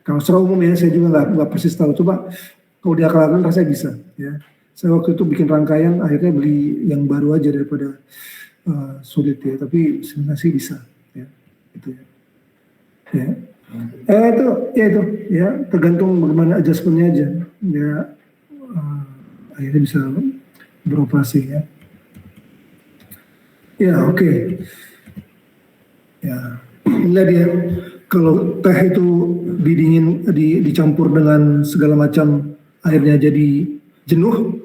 Speaker 1: Kalau secara umum ya, saya juga nggak persis tahu. Coba kalau diakalkan rasanya bisa. Ya, saya waktu itu bikin rangkaian, akhirnya beli yang baru aja daripada sulit ya. Tapi sebenarnya sih bisa. Ya, gitu ya. Itu ya tergantung bagaimana adjustmentnya aja. Ya, akhirnya bisa beroperasi ya. Ya oke. Ya, inilah dia. Kalau teh itu dicampur dengan segala macam akhirnya jadi jenuh,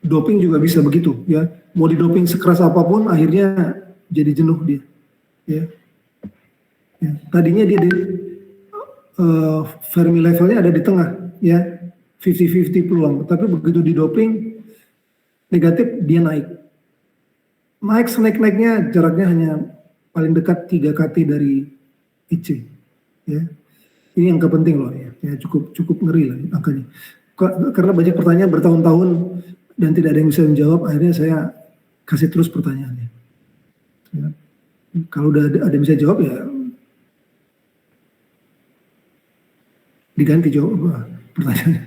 Speaker 1: doping juga bisa begitu ya. Mau didoping sekeras apapun akhirnya jadi jenuh dia. Ya. Ya. Tadinya dia di Fermi levelnya ada di tengah ya, 50-50 peluang. Tapi begitu didoping negatif dia naik. Naik-naiknya jaraknya hanya paling dekat 3 kT dari IC, ya. Ini angka penting loh ya, cukup ngeri lah angkanya. Karena banyak pertanyaan bertahun-tahun dan tidak ada yang bisa menjawab, akhirnya saya kasih terus pertanyaannya. Ya. Kalau udah ada yang bisa jawab ya diganti jawab pertanyaannya.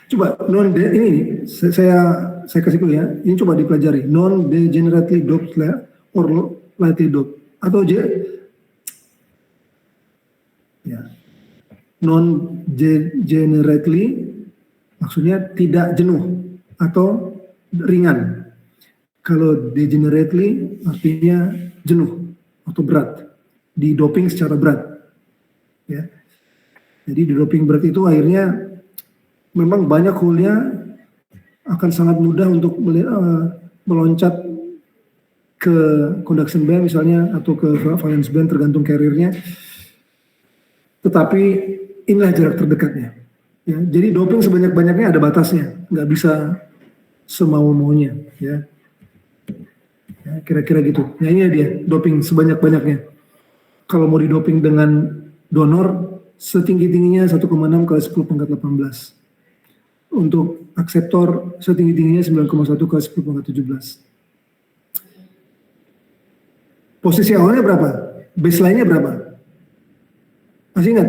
Speaker 1: Coba ini saya kasih dulu ya. Ini coba dipelajari. Non degenerately doped or lightly doped atau non degenerately maksudnya tidak jenuh atau ringan. Kalau degenerately artinya jenuh atau berat, di doping secara berat. Ya. Jadi di doping berat itu akhirnya memang banyak hole-nya akan sangat mudah untuk meloncat ke conduction band misalnya atau ke valence band tergantung carrier-nya. Tetapi inilah jarak terdekatnya. Ya, jadi doping sebanyak-banyaknya ada batasnya, nggak bisa semau-maunya. Ya, kira-kira gitu. Ya ini dia doping sebanyak-banyaknya. Kalau mau didoping dengan donor setinggi-tingginya 1,6 kali 10 pangkat 18. Untuk akseptor setinggi-tingginya 9,1 kali 10 pangkat 17. Posisi awalnya berapa? Baseline-nya berapa? Masih ingat?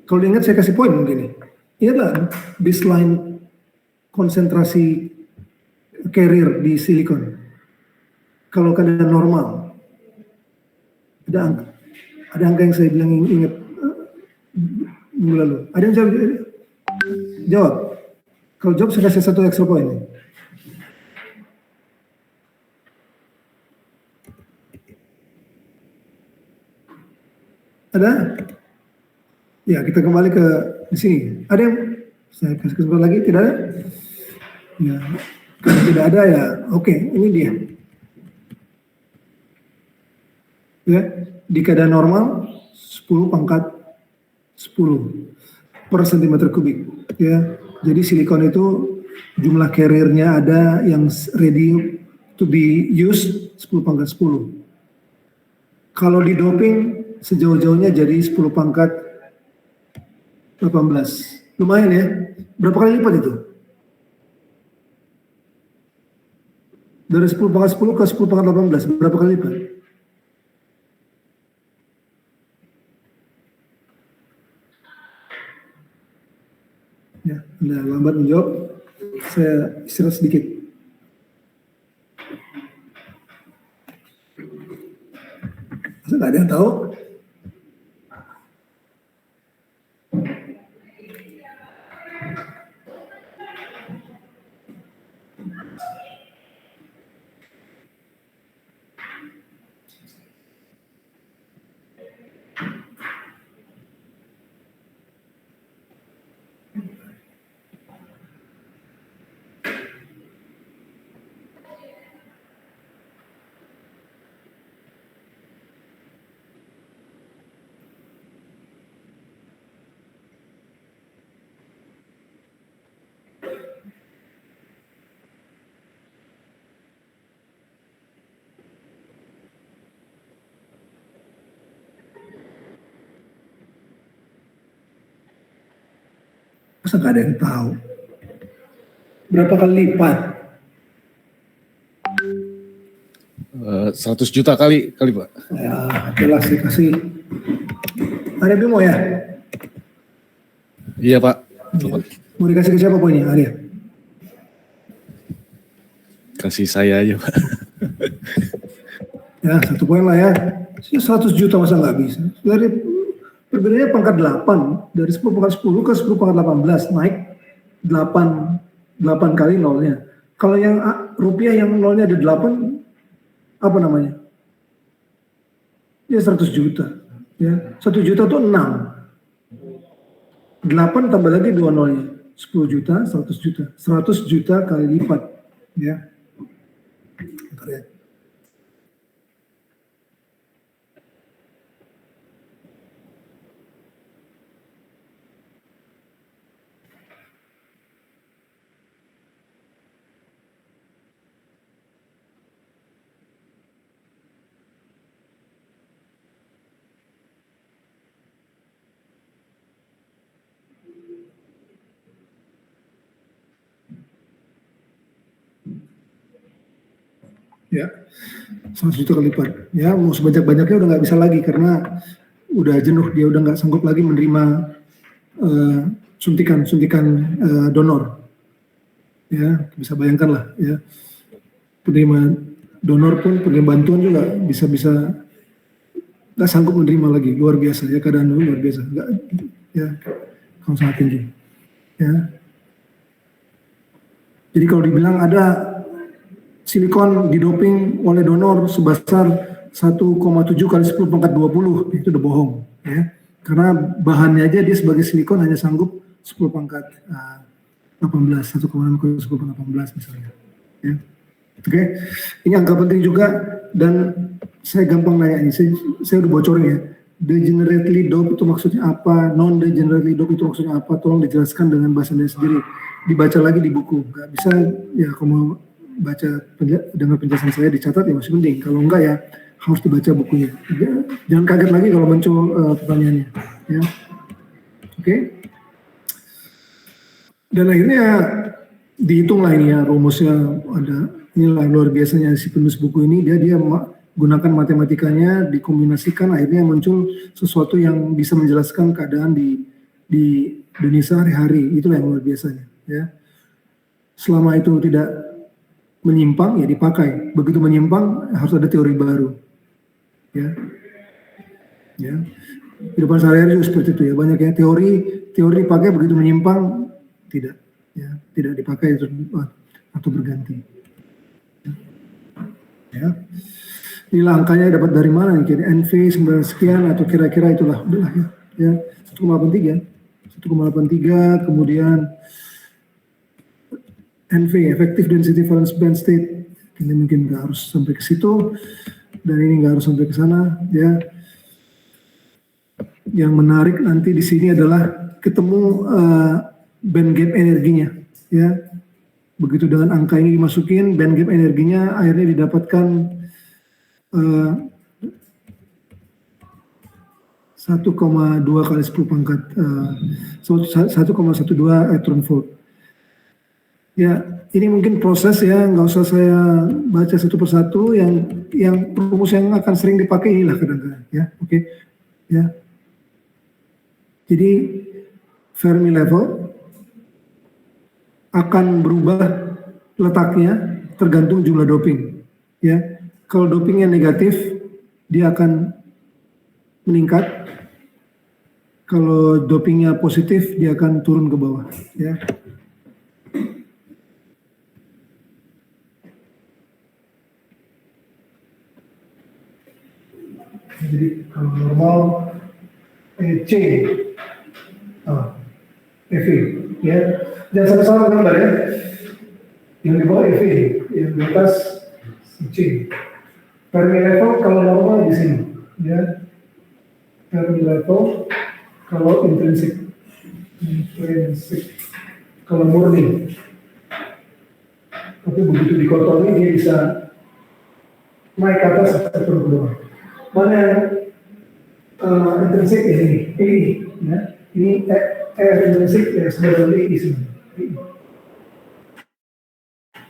Speaker 1: Kalau diingat saya kasih poin mungkin nih. Ingatlah baseline konsentrasi carrier di silikon. Kalau keadaan normal, ada angka yang saya bilang ingat minggu lalu. Ada yang jawab? Kalau jawab saya kasih 1 extra point. Ada? Ya, kita kembali ke di sini. Ada yang saya kasih kesempatan lagi? Tidak ada? Ya, kalau tidak ada ya, oke, ini dia. Ya, di keadaan normal 10 pangkat 10 per cm kubik. Ya, jadi silikon itu jumlah carrier-nya ada yang ready to be used 10 pangkat 10. Kalau di doping sejauh-jauhnya jadi 10 pangkat 18. Lumayan ya. Berapa kali lipat itu? Dari 10 pangkat 10 ke 10 pangkat 18. Berapa kali lipat? Ya, Anda lambat menjawab. Saya istirahat sedikit. Masa nggak ada yang tahu? Masa nggak ada yang tahu? Berapa kali lipat?
Speaker 5: 100 juta kali Pak.
Speaker 1: Ya, jelas dikasih. Arya Bimo ya?
Speaker 5: Iya Pak.
Speaker 1: Ya. Mau dikasih ke siapa poinnya, Arya?
Speaker 5: Kasih saya aja Pak.
Speaker 1: Ya, 1 poin lah ya. 100 juta masa nggak bisa? Dari perbedaannya pangkat 8. Dari 10 pangkat 10 ke 10 pangkat 18. Naik 8 kali nolnya. Kalau yang rupiah yang nolnya ada 8, apa namanya? Ya 100 juta. Ya, 1 juta itu 6. 8 tambah lagi 2 nolnya. 10 juta, 100 juta. 100 juta kali lipat. Ya. Bentar ya. Ya, 100 juta kali lipat. Ya, mau sebanyak-banyaknya udah nggak bisa lagi karena udah jenuh, dia udah nggak sanggup lagi menerima suntikan donor. Ya, bisa bayangkan lah ya. Penerima donor pun, penerima bantuan juga bisa nggak sanggup menerima lagi. Luar biasa ya, keadaan luar biasa. Nggak, ya, kalau sangat tinggi. Ya. Jadi kalau dibilang ada silikon didoping oleh donor sebesar 1,7 kali 10 pangkat 20, itu udah bohong ya. Karena bahannya aja dia sebagai silikon hanya sanggup 10 pangkat 18, 1,6 kali 10 pangkat 18 misalnya. Ya. Oke, ini angka penting juga dan saya gampang nanya ini, saya udah bocorin ya. Degenerately dope itu maksudnya apa? Non-degenerately dope itu maksudnya apa? Tolong dijelaskan dengan bahasanya sendiri. Dibaca lagi di buku. Gak bisa ya kalau mau baca dengan penjelasan saya dicatat ya masih penting. Kalau enggak ya harus dibaca bukunya. Jangan kaget lagi kalau muncul pertanyaannya. Ya. Oke. Dan akhirnya dihitung lah ini ya rumusnya ada. Inilah luar biasanya si penulis buku ini dia gunakan matematikanya dikombinasikan akhirnya muncul sesuatu yang bisa menjelaskan keadaan di dunia sehari-hari. Itulah yang luar biasanya. Ya. Selama itu tidak menyimpang ya dipakai. Begitu menyimpang harus ada teori baru. Ya. Ya. Kehidupan sehari-hari juga seperti itu ya. Banyak ya teori dipakai begitu menyimpang tidak ya, tidak dipakai atau berganti. Ya. Ini angkanya dapat dari mana nih? Kira NV 9 sekian atau kira-kira itulah, udahlah ya. Ya, 1,83. 1,83 kemudian NV effective density valence band state ini mungkin nggak harus sampai ke situ dan ini nggak harus sampai ke sana ya. Yang menarik nanti di sini adalah ketemu band gap energinya ya. Begitu dengan angka ini dimasukin band gap energinya akhirnya didapatkan 1,2 kali 10 pangkat 1,12 elektron volt. Ya, ini mungkin proses ya, nggak usah saya baca satu persatu. Yang rumus yang akan sering dipakai inilah kadang-kadang ya, oke, ya. Jadi Fermi level akan berubah letaknya tergantung jumlah doping, ya. Kalau dopingnya negatif, dia akan meningkat. Kalau dopingnya positif, dia akan turun ke bawah, ya. Jadi kalau normal C, EV, ya, jangan sama-sama gambar ya. Yang di bawah EV, yang di atas C. Fermi level kalau normal di sini, ya. Fermi level kalau intrinsik, kalau murni. Tapi begitu dikotomi dia bisa naik ke atas atau turun ke bawah. Mana yang intrinsik ini, ya. Ini intrinsik ya sebenarnya ini sini.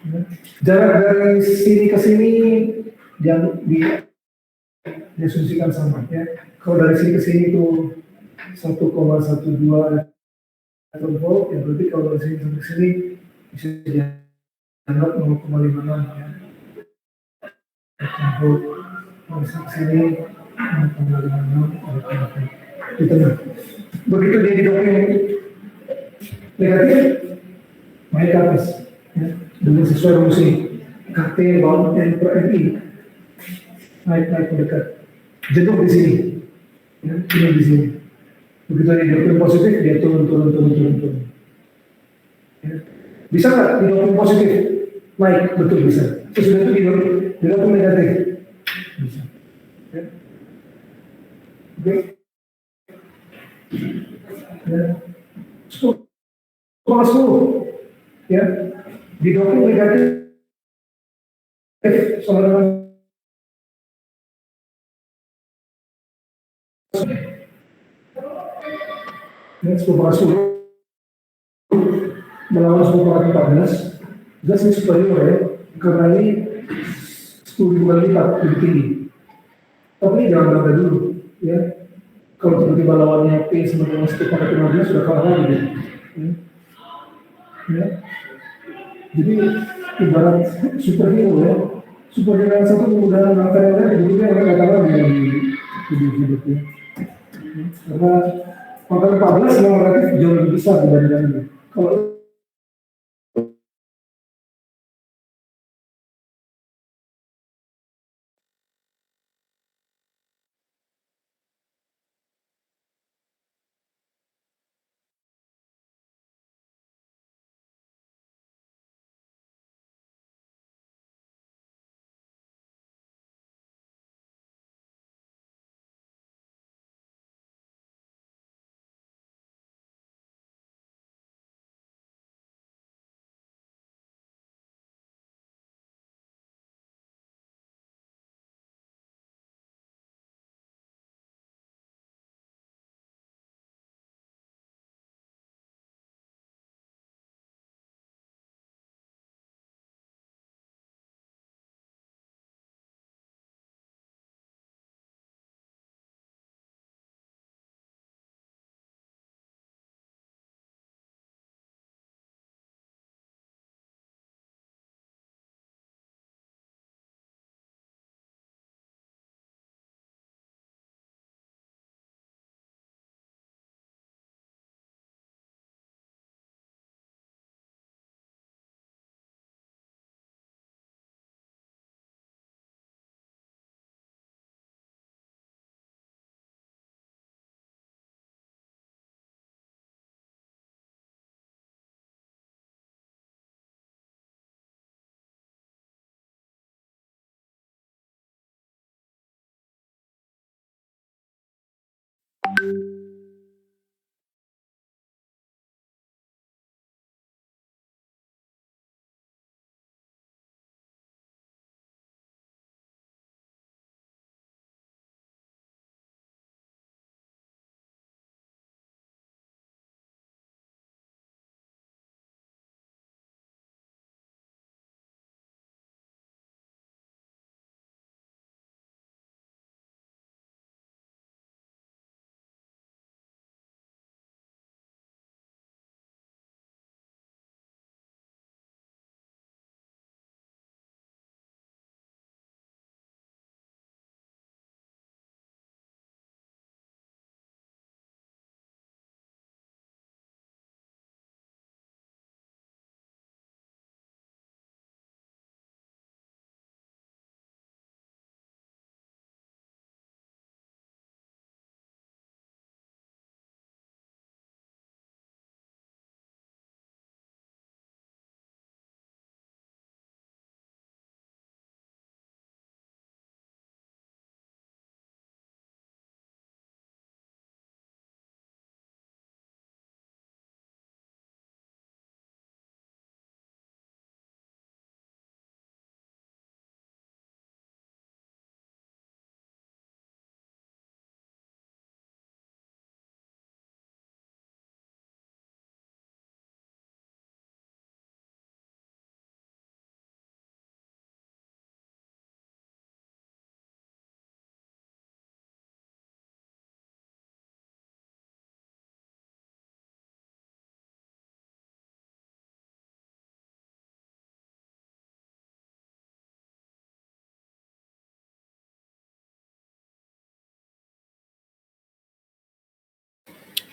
Speaker 1: Ya. Jarak dari sini ke sini yang diasumsikan sama ya. Kalau dari sini ke sini itu 1,12 elektron volt, ya berarti kalau dari sini sampai sini bisa dianggap 0,56 ya. Elektron volt. Dari sini 0,56 di tengah. Begitu dia didoping negatif, naik ke atas ya. Dengan sesuai rumus ini KT bound N per MI naik mendekat jenuh di sini ya, ini di sini. Begitu dia didoping positif dia turun ya. Bisa nggak didoping positif naik? Betul bisa. Sesudah itu didoping negatif bisa ya. Oke ya. 10,10 ya, didoping negatif sama dengan ya, 10,10 melawan 10,14 jelas ini superior ya, karena ini 10 kali lipat lebih tinggi. Tapi jangan bangga dulu ya, kalau tiba-tiba lawannya P sama dengan 10,15 sudah kalah lagi ya. Ya. Jadi ibarat superhero ya, superhero yang satu kemudian angkat yang lain, jadi dia nggak kalah di hidup ya. Karena angka 14 memang relatif jauh lebih besar dibandingkan ini. Kalau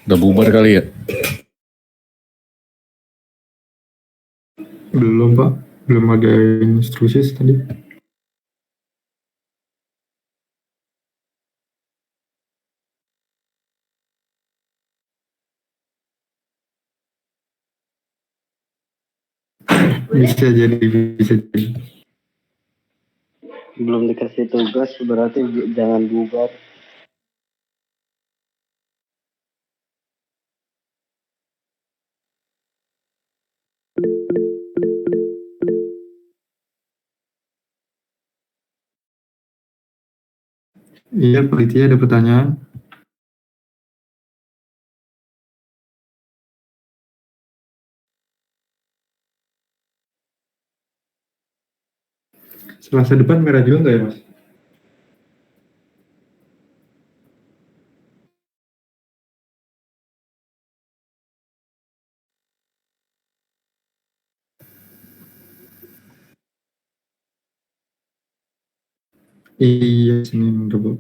Speaker 5: Udah bubar kali ya?
Speaker 8: Belum Pak, belum ada instruksi tadi. Bisa jadi.
Speaker 6: Belum dikasih tugas berarti jangan bubar.
Speaker 8: Iya, Pak Litya ada pertanyaan. Selasa depan merah juga nggak ya, Mas? Iya, Senin Rabu.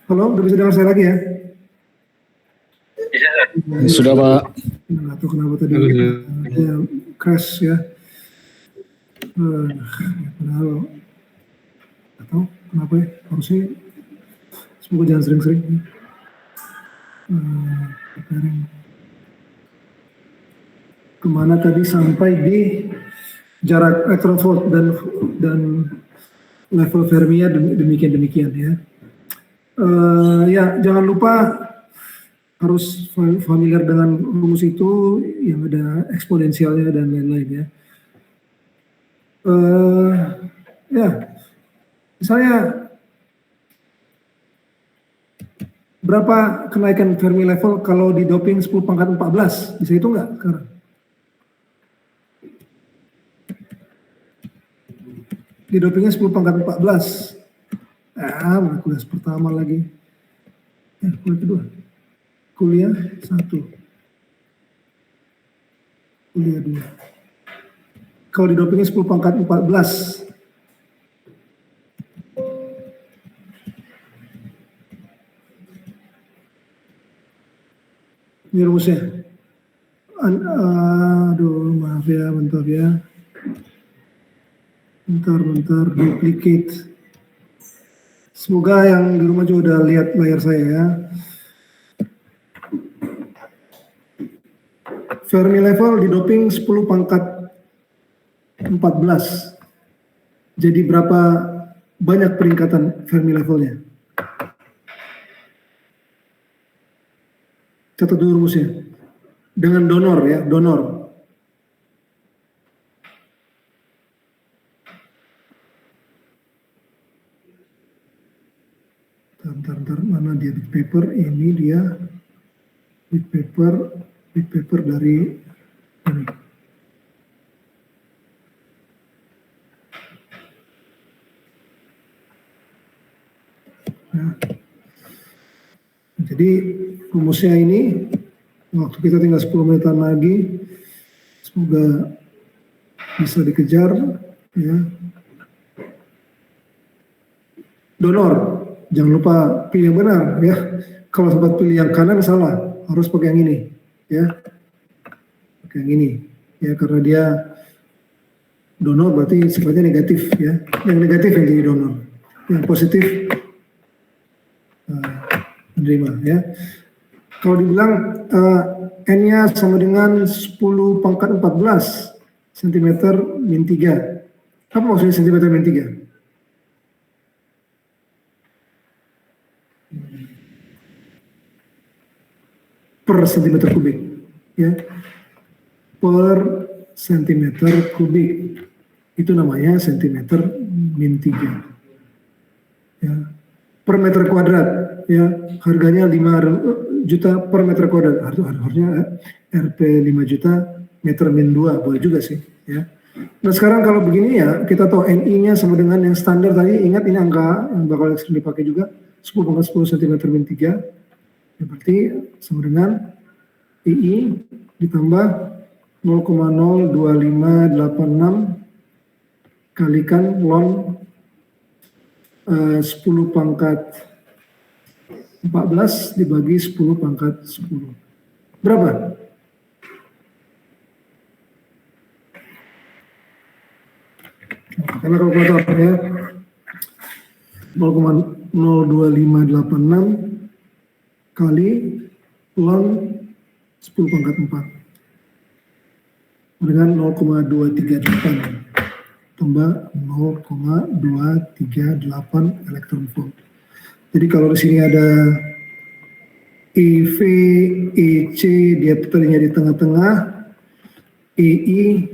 Speaker 1: Halo, udah bisa dengar saya lagi ya?
Speaker 5: Sudah Pak.
Speaker 1: Nggak tahu kenapa tadi
Speaker 8: Halo, ya.
Speaker 1: ya, crash ya. Padahal nggak tahu kenapa ya, harusnya semoga jangan sering-sering. Preparing. Kemana tadi sampai di jarak electron volt dan level Fermia demikian ya. Ya jangan lupa harus familiar dengan rumus itu yang ada eksponensialnya dan lain-lain ya. Ya, misalnya berapa kenaikan Fermi level kalau di doping 10 pangkat 14? Bisa itu nggak sekarang? Di dopingnya 10 pangkat 14. Mana kuliah pertama lagi. Kuliah kedua. Kuliah 1. Kuliah 2. Kalau didopingnya 10 pangkat 14. Ini rumusnya. Aduh, maaf ya, bentar ya. Bentar, duplicate. Semoga yang di rumah juga udah lihat layar saya ya. Fermi level didoping 10 pangkat 14. Jadi berapa banyak peningkatan Fermi levelnya? Catat dulu rumusnya. Dengan donor ya, donor. Bentar, mana dia bit paper? Ini dia bit paper dari ini. Nah, jadi rumusnya ini, waktu kita tinggal 10 menitan lagi, semoga bisa dikejar ya. Donor, jangan lupa pilih yang benar ya. Kalau sempat pilih yang kanan salah, harus pakai yang ini ya. Pakai yang ini ya, karena dia donor berarti sifatnya negatif ya. Yang negatif yang jadi donor, yang positif menerima ya. Kalau dibilang N-nya sama dengan 10 pangkat 14 cm min 3. Apa maksudnya cm min 3? Per cm kubik ya. Per cm kubik. Itu namanya cm min 3. Ya. Per meter kuadrat ya, harganya 5 juta per meter kuadrat, harusnya RP 5 juta, meter min 2, boleh juga sih ya. Nah sekarang kalau begini ya, kita tahu NI-nya sama dengan yang standar tadi, ingat ini angka yang bakal sering dipakai juga, 10 cm min 3, ya berarti sama dengan II ditambah 0,02586 kalikan ln 10 pangkat 14 dibagi 10 pangkat 10. Berapa? Karena kalkulator ya. 0,02586 kali ln 10 pangkat 4 dengan 0,238 tambah 0,238 elektron volt. Jadi kalau di sini ada EV, EC, dia tadinya di tengah-tengah, EI,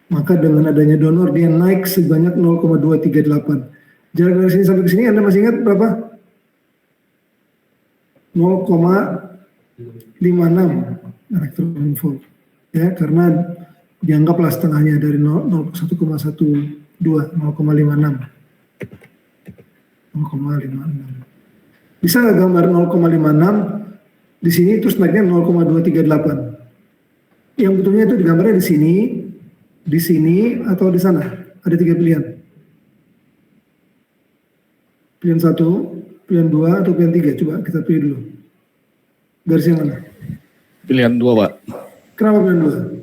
Speaker 1: maka dengan adanya donor dia naik sebanyak 0,238. Jarak dari sini sampai ke sini Anda masih ingat berapa? 0,56 elektron volt. Ya, karena dianggaplah setengahnya dari 1,12, 0,56. 0,56. Bisa nggak gambar 0,56 di sini terus naiknya 0,238? Yang betulnya itu digambarnya di sini atau di sana? Ada 3 pilihan. Pilihan 1, pilihan 2 atau pilihan 3? Coba kita pilih dulu. Garis yang mana?
Speaker 5: Pilihan 2, Pak.
Speaker 1: Kenapa pilihan 2?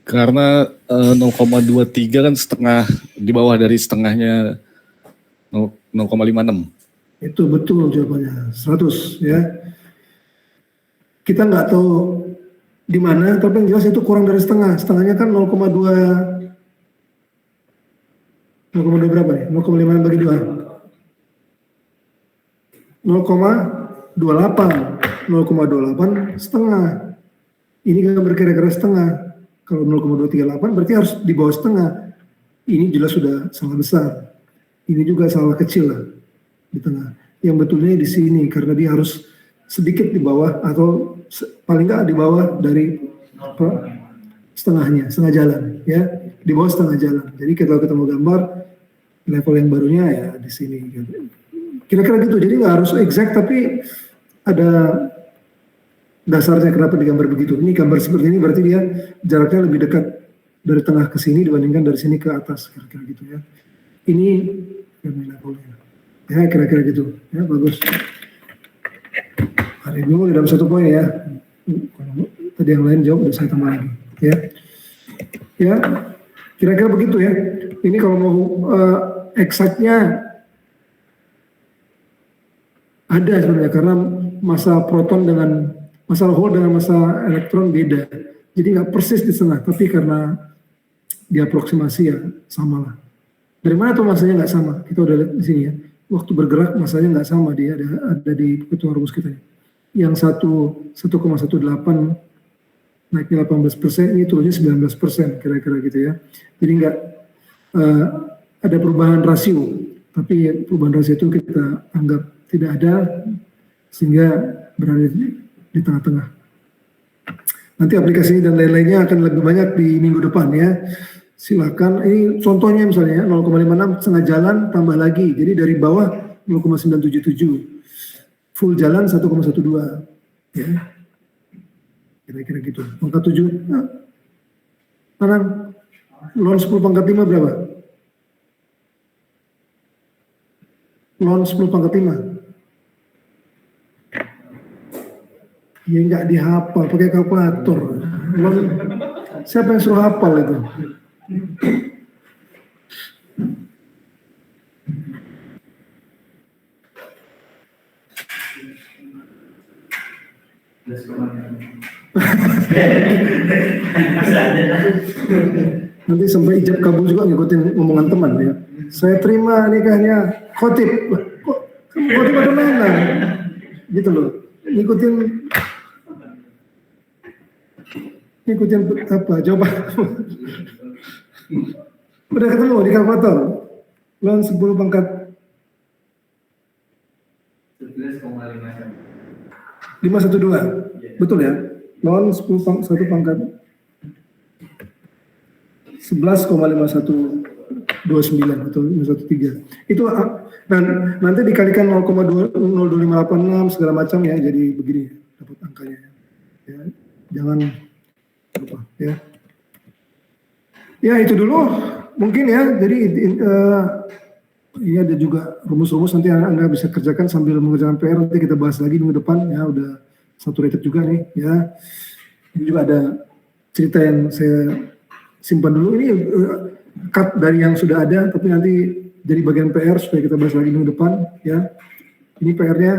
Speaker 5: Karena 0,23 kan setengah, di bawah dari setengahnya 0,56.
Speaker 1: Itu betul jawabannya, 100 ya. Kita nggak tahu di mana, tapi yang jelas itu kurang dari setengah. Setengahnya kan 0,2 berapa nih? 0,5 bagi 2. 0,28. 0,28 setengah. Ini gambar kira-kira setengah. Kalau 0,238 berarti harus di bawah setengah. Ini jelas sudah salah besar. Ini juga salah kecil lah di tengah. Yang betulnya di sini karena dia harus sedikit di bawah atau paling nggak di bawah dari setengahnya, setengah jalan ya, di bawah setengah jalan. Jadi kalau kita mau gambar level yang barunya ya di sini. Kira-kira gitu. Jadi nggak harus exact tapi ada dasarnya kenapa digambar begitu. Ini gambar seperti ini berarti dia jaraknya lebih dekat dari tengah ke sini dibandingkan dari sini ke atas, kira-kira gitu ya. Ini Fermi levelnya. Ya kira-kira gitu. Ya bagus. Hari dulu dalam 1 poin ya. Kalau tadi yang lain jawab udah saya tambah lagi. Ya. Ya. Kira-kira begitu ya. Ini kalau mau exactnya ada sebenarnya karena massa proton dengan massa hole dengan massa elektron beda. Jadi nggak persis di tengah, tapi karena diaproksimasi ya sama lah. Dari mana tuh massanya nggak sama? Kita udah lihat di sini ya. Waktu bergerak massanya nggak sama, dia ada di hitungan rumus kita. Yang 1,18 naiknya 18%, ini turunnya 19%, kira-kira gitu ya. Jadi nggak ada perubahan rasio, tapi perubahan rasio itu kita anggap tidak ada, sehingga berada di tengah-tengah. Nanti aplikasi dan lain-lainnya akan lebih banyak di minggu depan ya. Silakan, ini contohnya misalnya 0,56 setengah jalan tambah lagi, jadi dari bawah 0,977, full jalan 1,12 ya. Kira-kira gitu. Pangkat 7, Tanang, lon 10 pangkat 5 berapa? Lon 10 pangkat 5. Ya nggak dihafal, pakai kalkulator. Lon, siapa yang suruh hafal itu? Nanti sampai ijab kabul juga ngikutin omongan teman ya. Saya terima nikahnya khotib. Kok khotib ada mana? Gitu loh. Ngikutin apa? Coba. Udah ketemu di kalkulator. Lon 10 pangkat 512. Betul ya? Lon 1 pangkat 11,5129 atau 513. Itu dan nanti dikalikan 0,025886 segala macam ya, jadi begini dapat angkanya ya. Jangan lupa ya. Ya itu dulu mungkin ya. Jadi ini ada juga rumus-rumus nanti Anda bisa kerjakan sambil mengerjakan PR, nanti kita bahas lagi minggu depan ya, udah saturated juga nih ya. Ini juga ada cerita yang saya simpan dulu, ini cut dari yang sudah ada, tapi nanti jadi bagian PR supaya kita bahas lagi minggu depan ya. Ini PR-nya.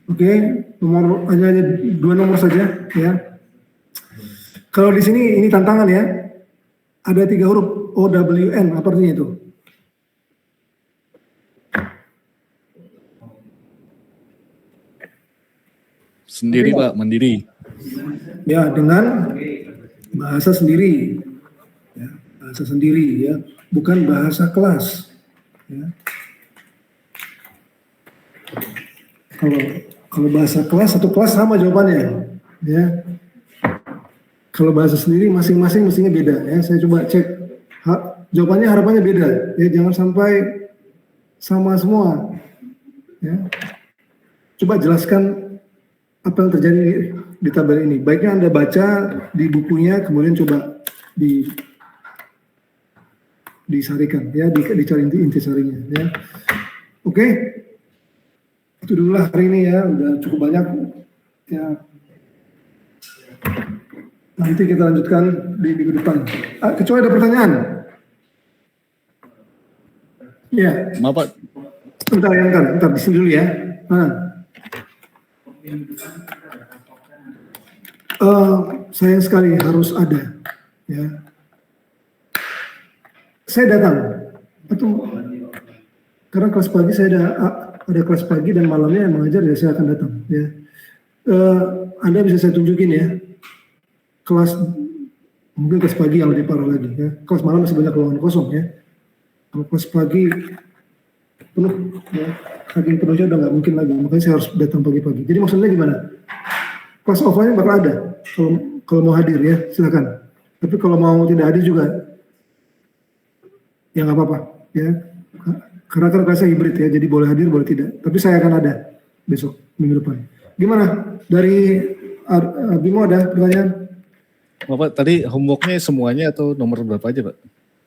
Speaker 1: Oke, hanya 2 nomor saja ya. Kalau di sini ini tantangan ya. Ada 3 huruf OWN, apa artinya itu?
Speaker 5: Sendiri Pak, mandiri.
Speaker 1: Ya, dengan bahasa sendiri. Ya, bahasa sendiri ya, bukan bahasa kelas. Ya. Kalau bahasa kelas, satu kelas sama jawabannya. Ya. Kalau bahasa sendiri masing-masing mestinya beda ya. Saya coba cek jawabannya, harapannya beda ya, jangan sampai sama semua ya. Coba jelaskan apa yang terjadi di tabel ini. Baiknya Anda baca di bukunya, kemudian coba disarikan ya, dicari intisarinya ya. Oke. Itu dulu lah hari ini ya, udah cukup banyak ya. Nanti kita lanjutkan di minggu depan. Kecuali ada pertanyaan. Ya.
Speaker 5: Maaf Pak.
Speaker 1: Bentar, di sini dulu ya. Sayang sekali harus ada. Ya. Saya datang. Karena kelas pagi saya ada kelas pagi dan malamnya yang mengajar, ya saya akan datang. Ya. Anda bisa saya tunjukin ya. Mungkin kelas pagi yang lebih parah lagi ya. Kelas malam masih banyak ruangan kosong ya. Kalau kelas pagi penuh ya, saking penuhnya udah nggak mungkin lagi, makanya saya harus datang pagi-pagi. Jadi maksudnya gimana? Kelas offline bakal ada kalau mau hadir ya, silakan. Tapi kalau mau tidak hadir juga ya nggak apa-apa ya, karena kan kelasnya hibrid ya, jadi boleh hadir boleh tidak, tapi saya akan ada besok minggu depan. Gimana dari Bimo, ada pertanyaan?
Speaker 5: Bapak tadi homeworknya semuanya atau nomor berapa aja Pak?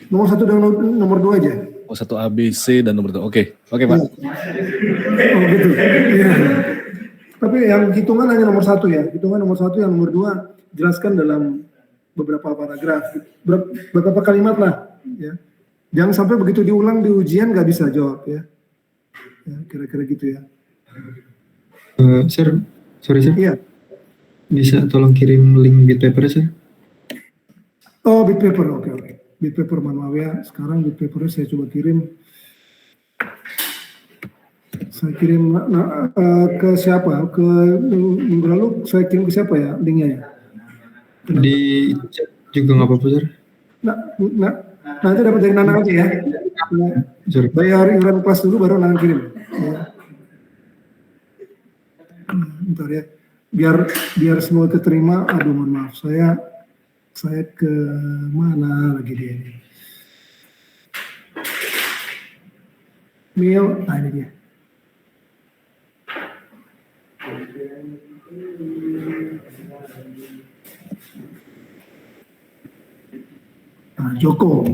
Speaker 1: Nomor 1 dan nomor 2 aja.
Speaker 5: Oh 1 A, B, C dan nomor 2. Oke Pak.
Speaker 1: Oh gitu. Iya. Tapi yang hitungan hanya nomor 1 ya. Hitungan nomor 1, yang nomor 2 jelaskan dalam beberapa paragraf, beberapa kalimat lah. Ya. Jangan sampai begitu diulang di ujian nggak bisa jawab ya. Ya kira-kira gitu ya.
Speaker 8: Sir, sorry sir.
Speaker 1: Iya.
Speaker 8: Bisa tolong kirim link bit paper sir?
Speaker 1: Oh bit paper, oke. Bit paper manual ya. Sekarang bit papernya saya coba kirim. Saya kirim ke siapa? Ke minggu lalu saya kirim ke siapa ya linknya ya? Kenapa?
Speaker 8: Di chat juga nggak apa-apa sir?
Speaker 1: Nanti dapat dari Nanang aja ya.
Speaker 8: Sir.
Speaker 1: Bayar iuran kelas dulu baru Nanang kirim. Ya. Bentar ya. Biar semua keterima. Aduh mohon maaf saya ke mana lagi dia ini? Mail, ini dia. Joko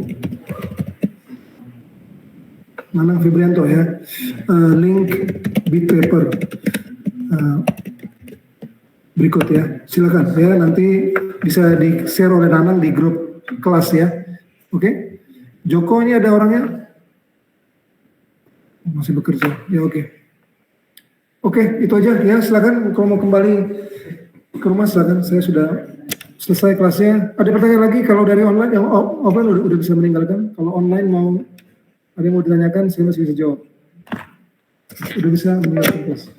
Speaker 1: Nanang Febrianto ya. Link bit paper berikut ya, silakan ya, nanti bisa di share oleh Nanang di grup kelas ya. Oke. Joko ini ada orangnya masih bekerja ya. Oke, itu aja ya. Silakan kalau mau kembali ke rumah silakan, saya sudah selesai kelasnya. Ada pertanyaan lagi? Kalau dari online, yang offline udah bisa meninggalkan. Kalau online mau ada yang mau ditanyakan, saya masih bisa jawab. Udah bisa meninggalkan kelas.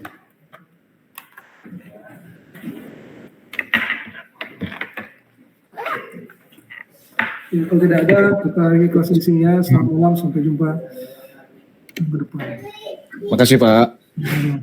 Speaker 1: Ya, kalau tidak ada, kita lagi kelas di sini ya. Selamat malam, sampai jumpa minggu depan.
Speaker 5: Makasih Pak.
Speaker 1: Ya.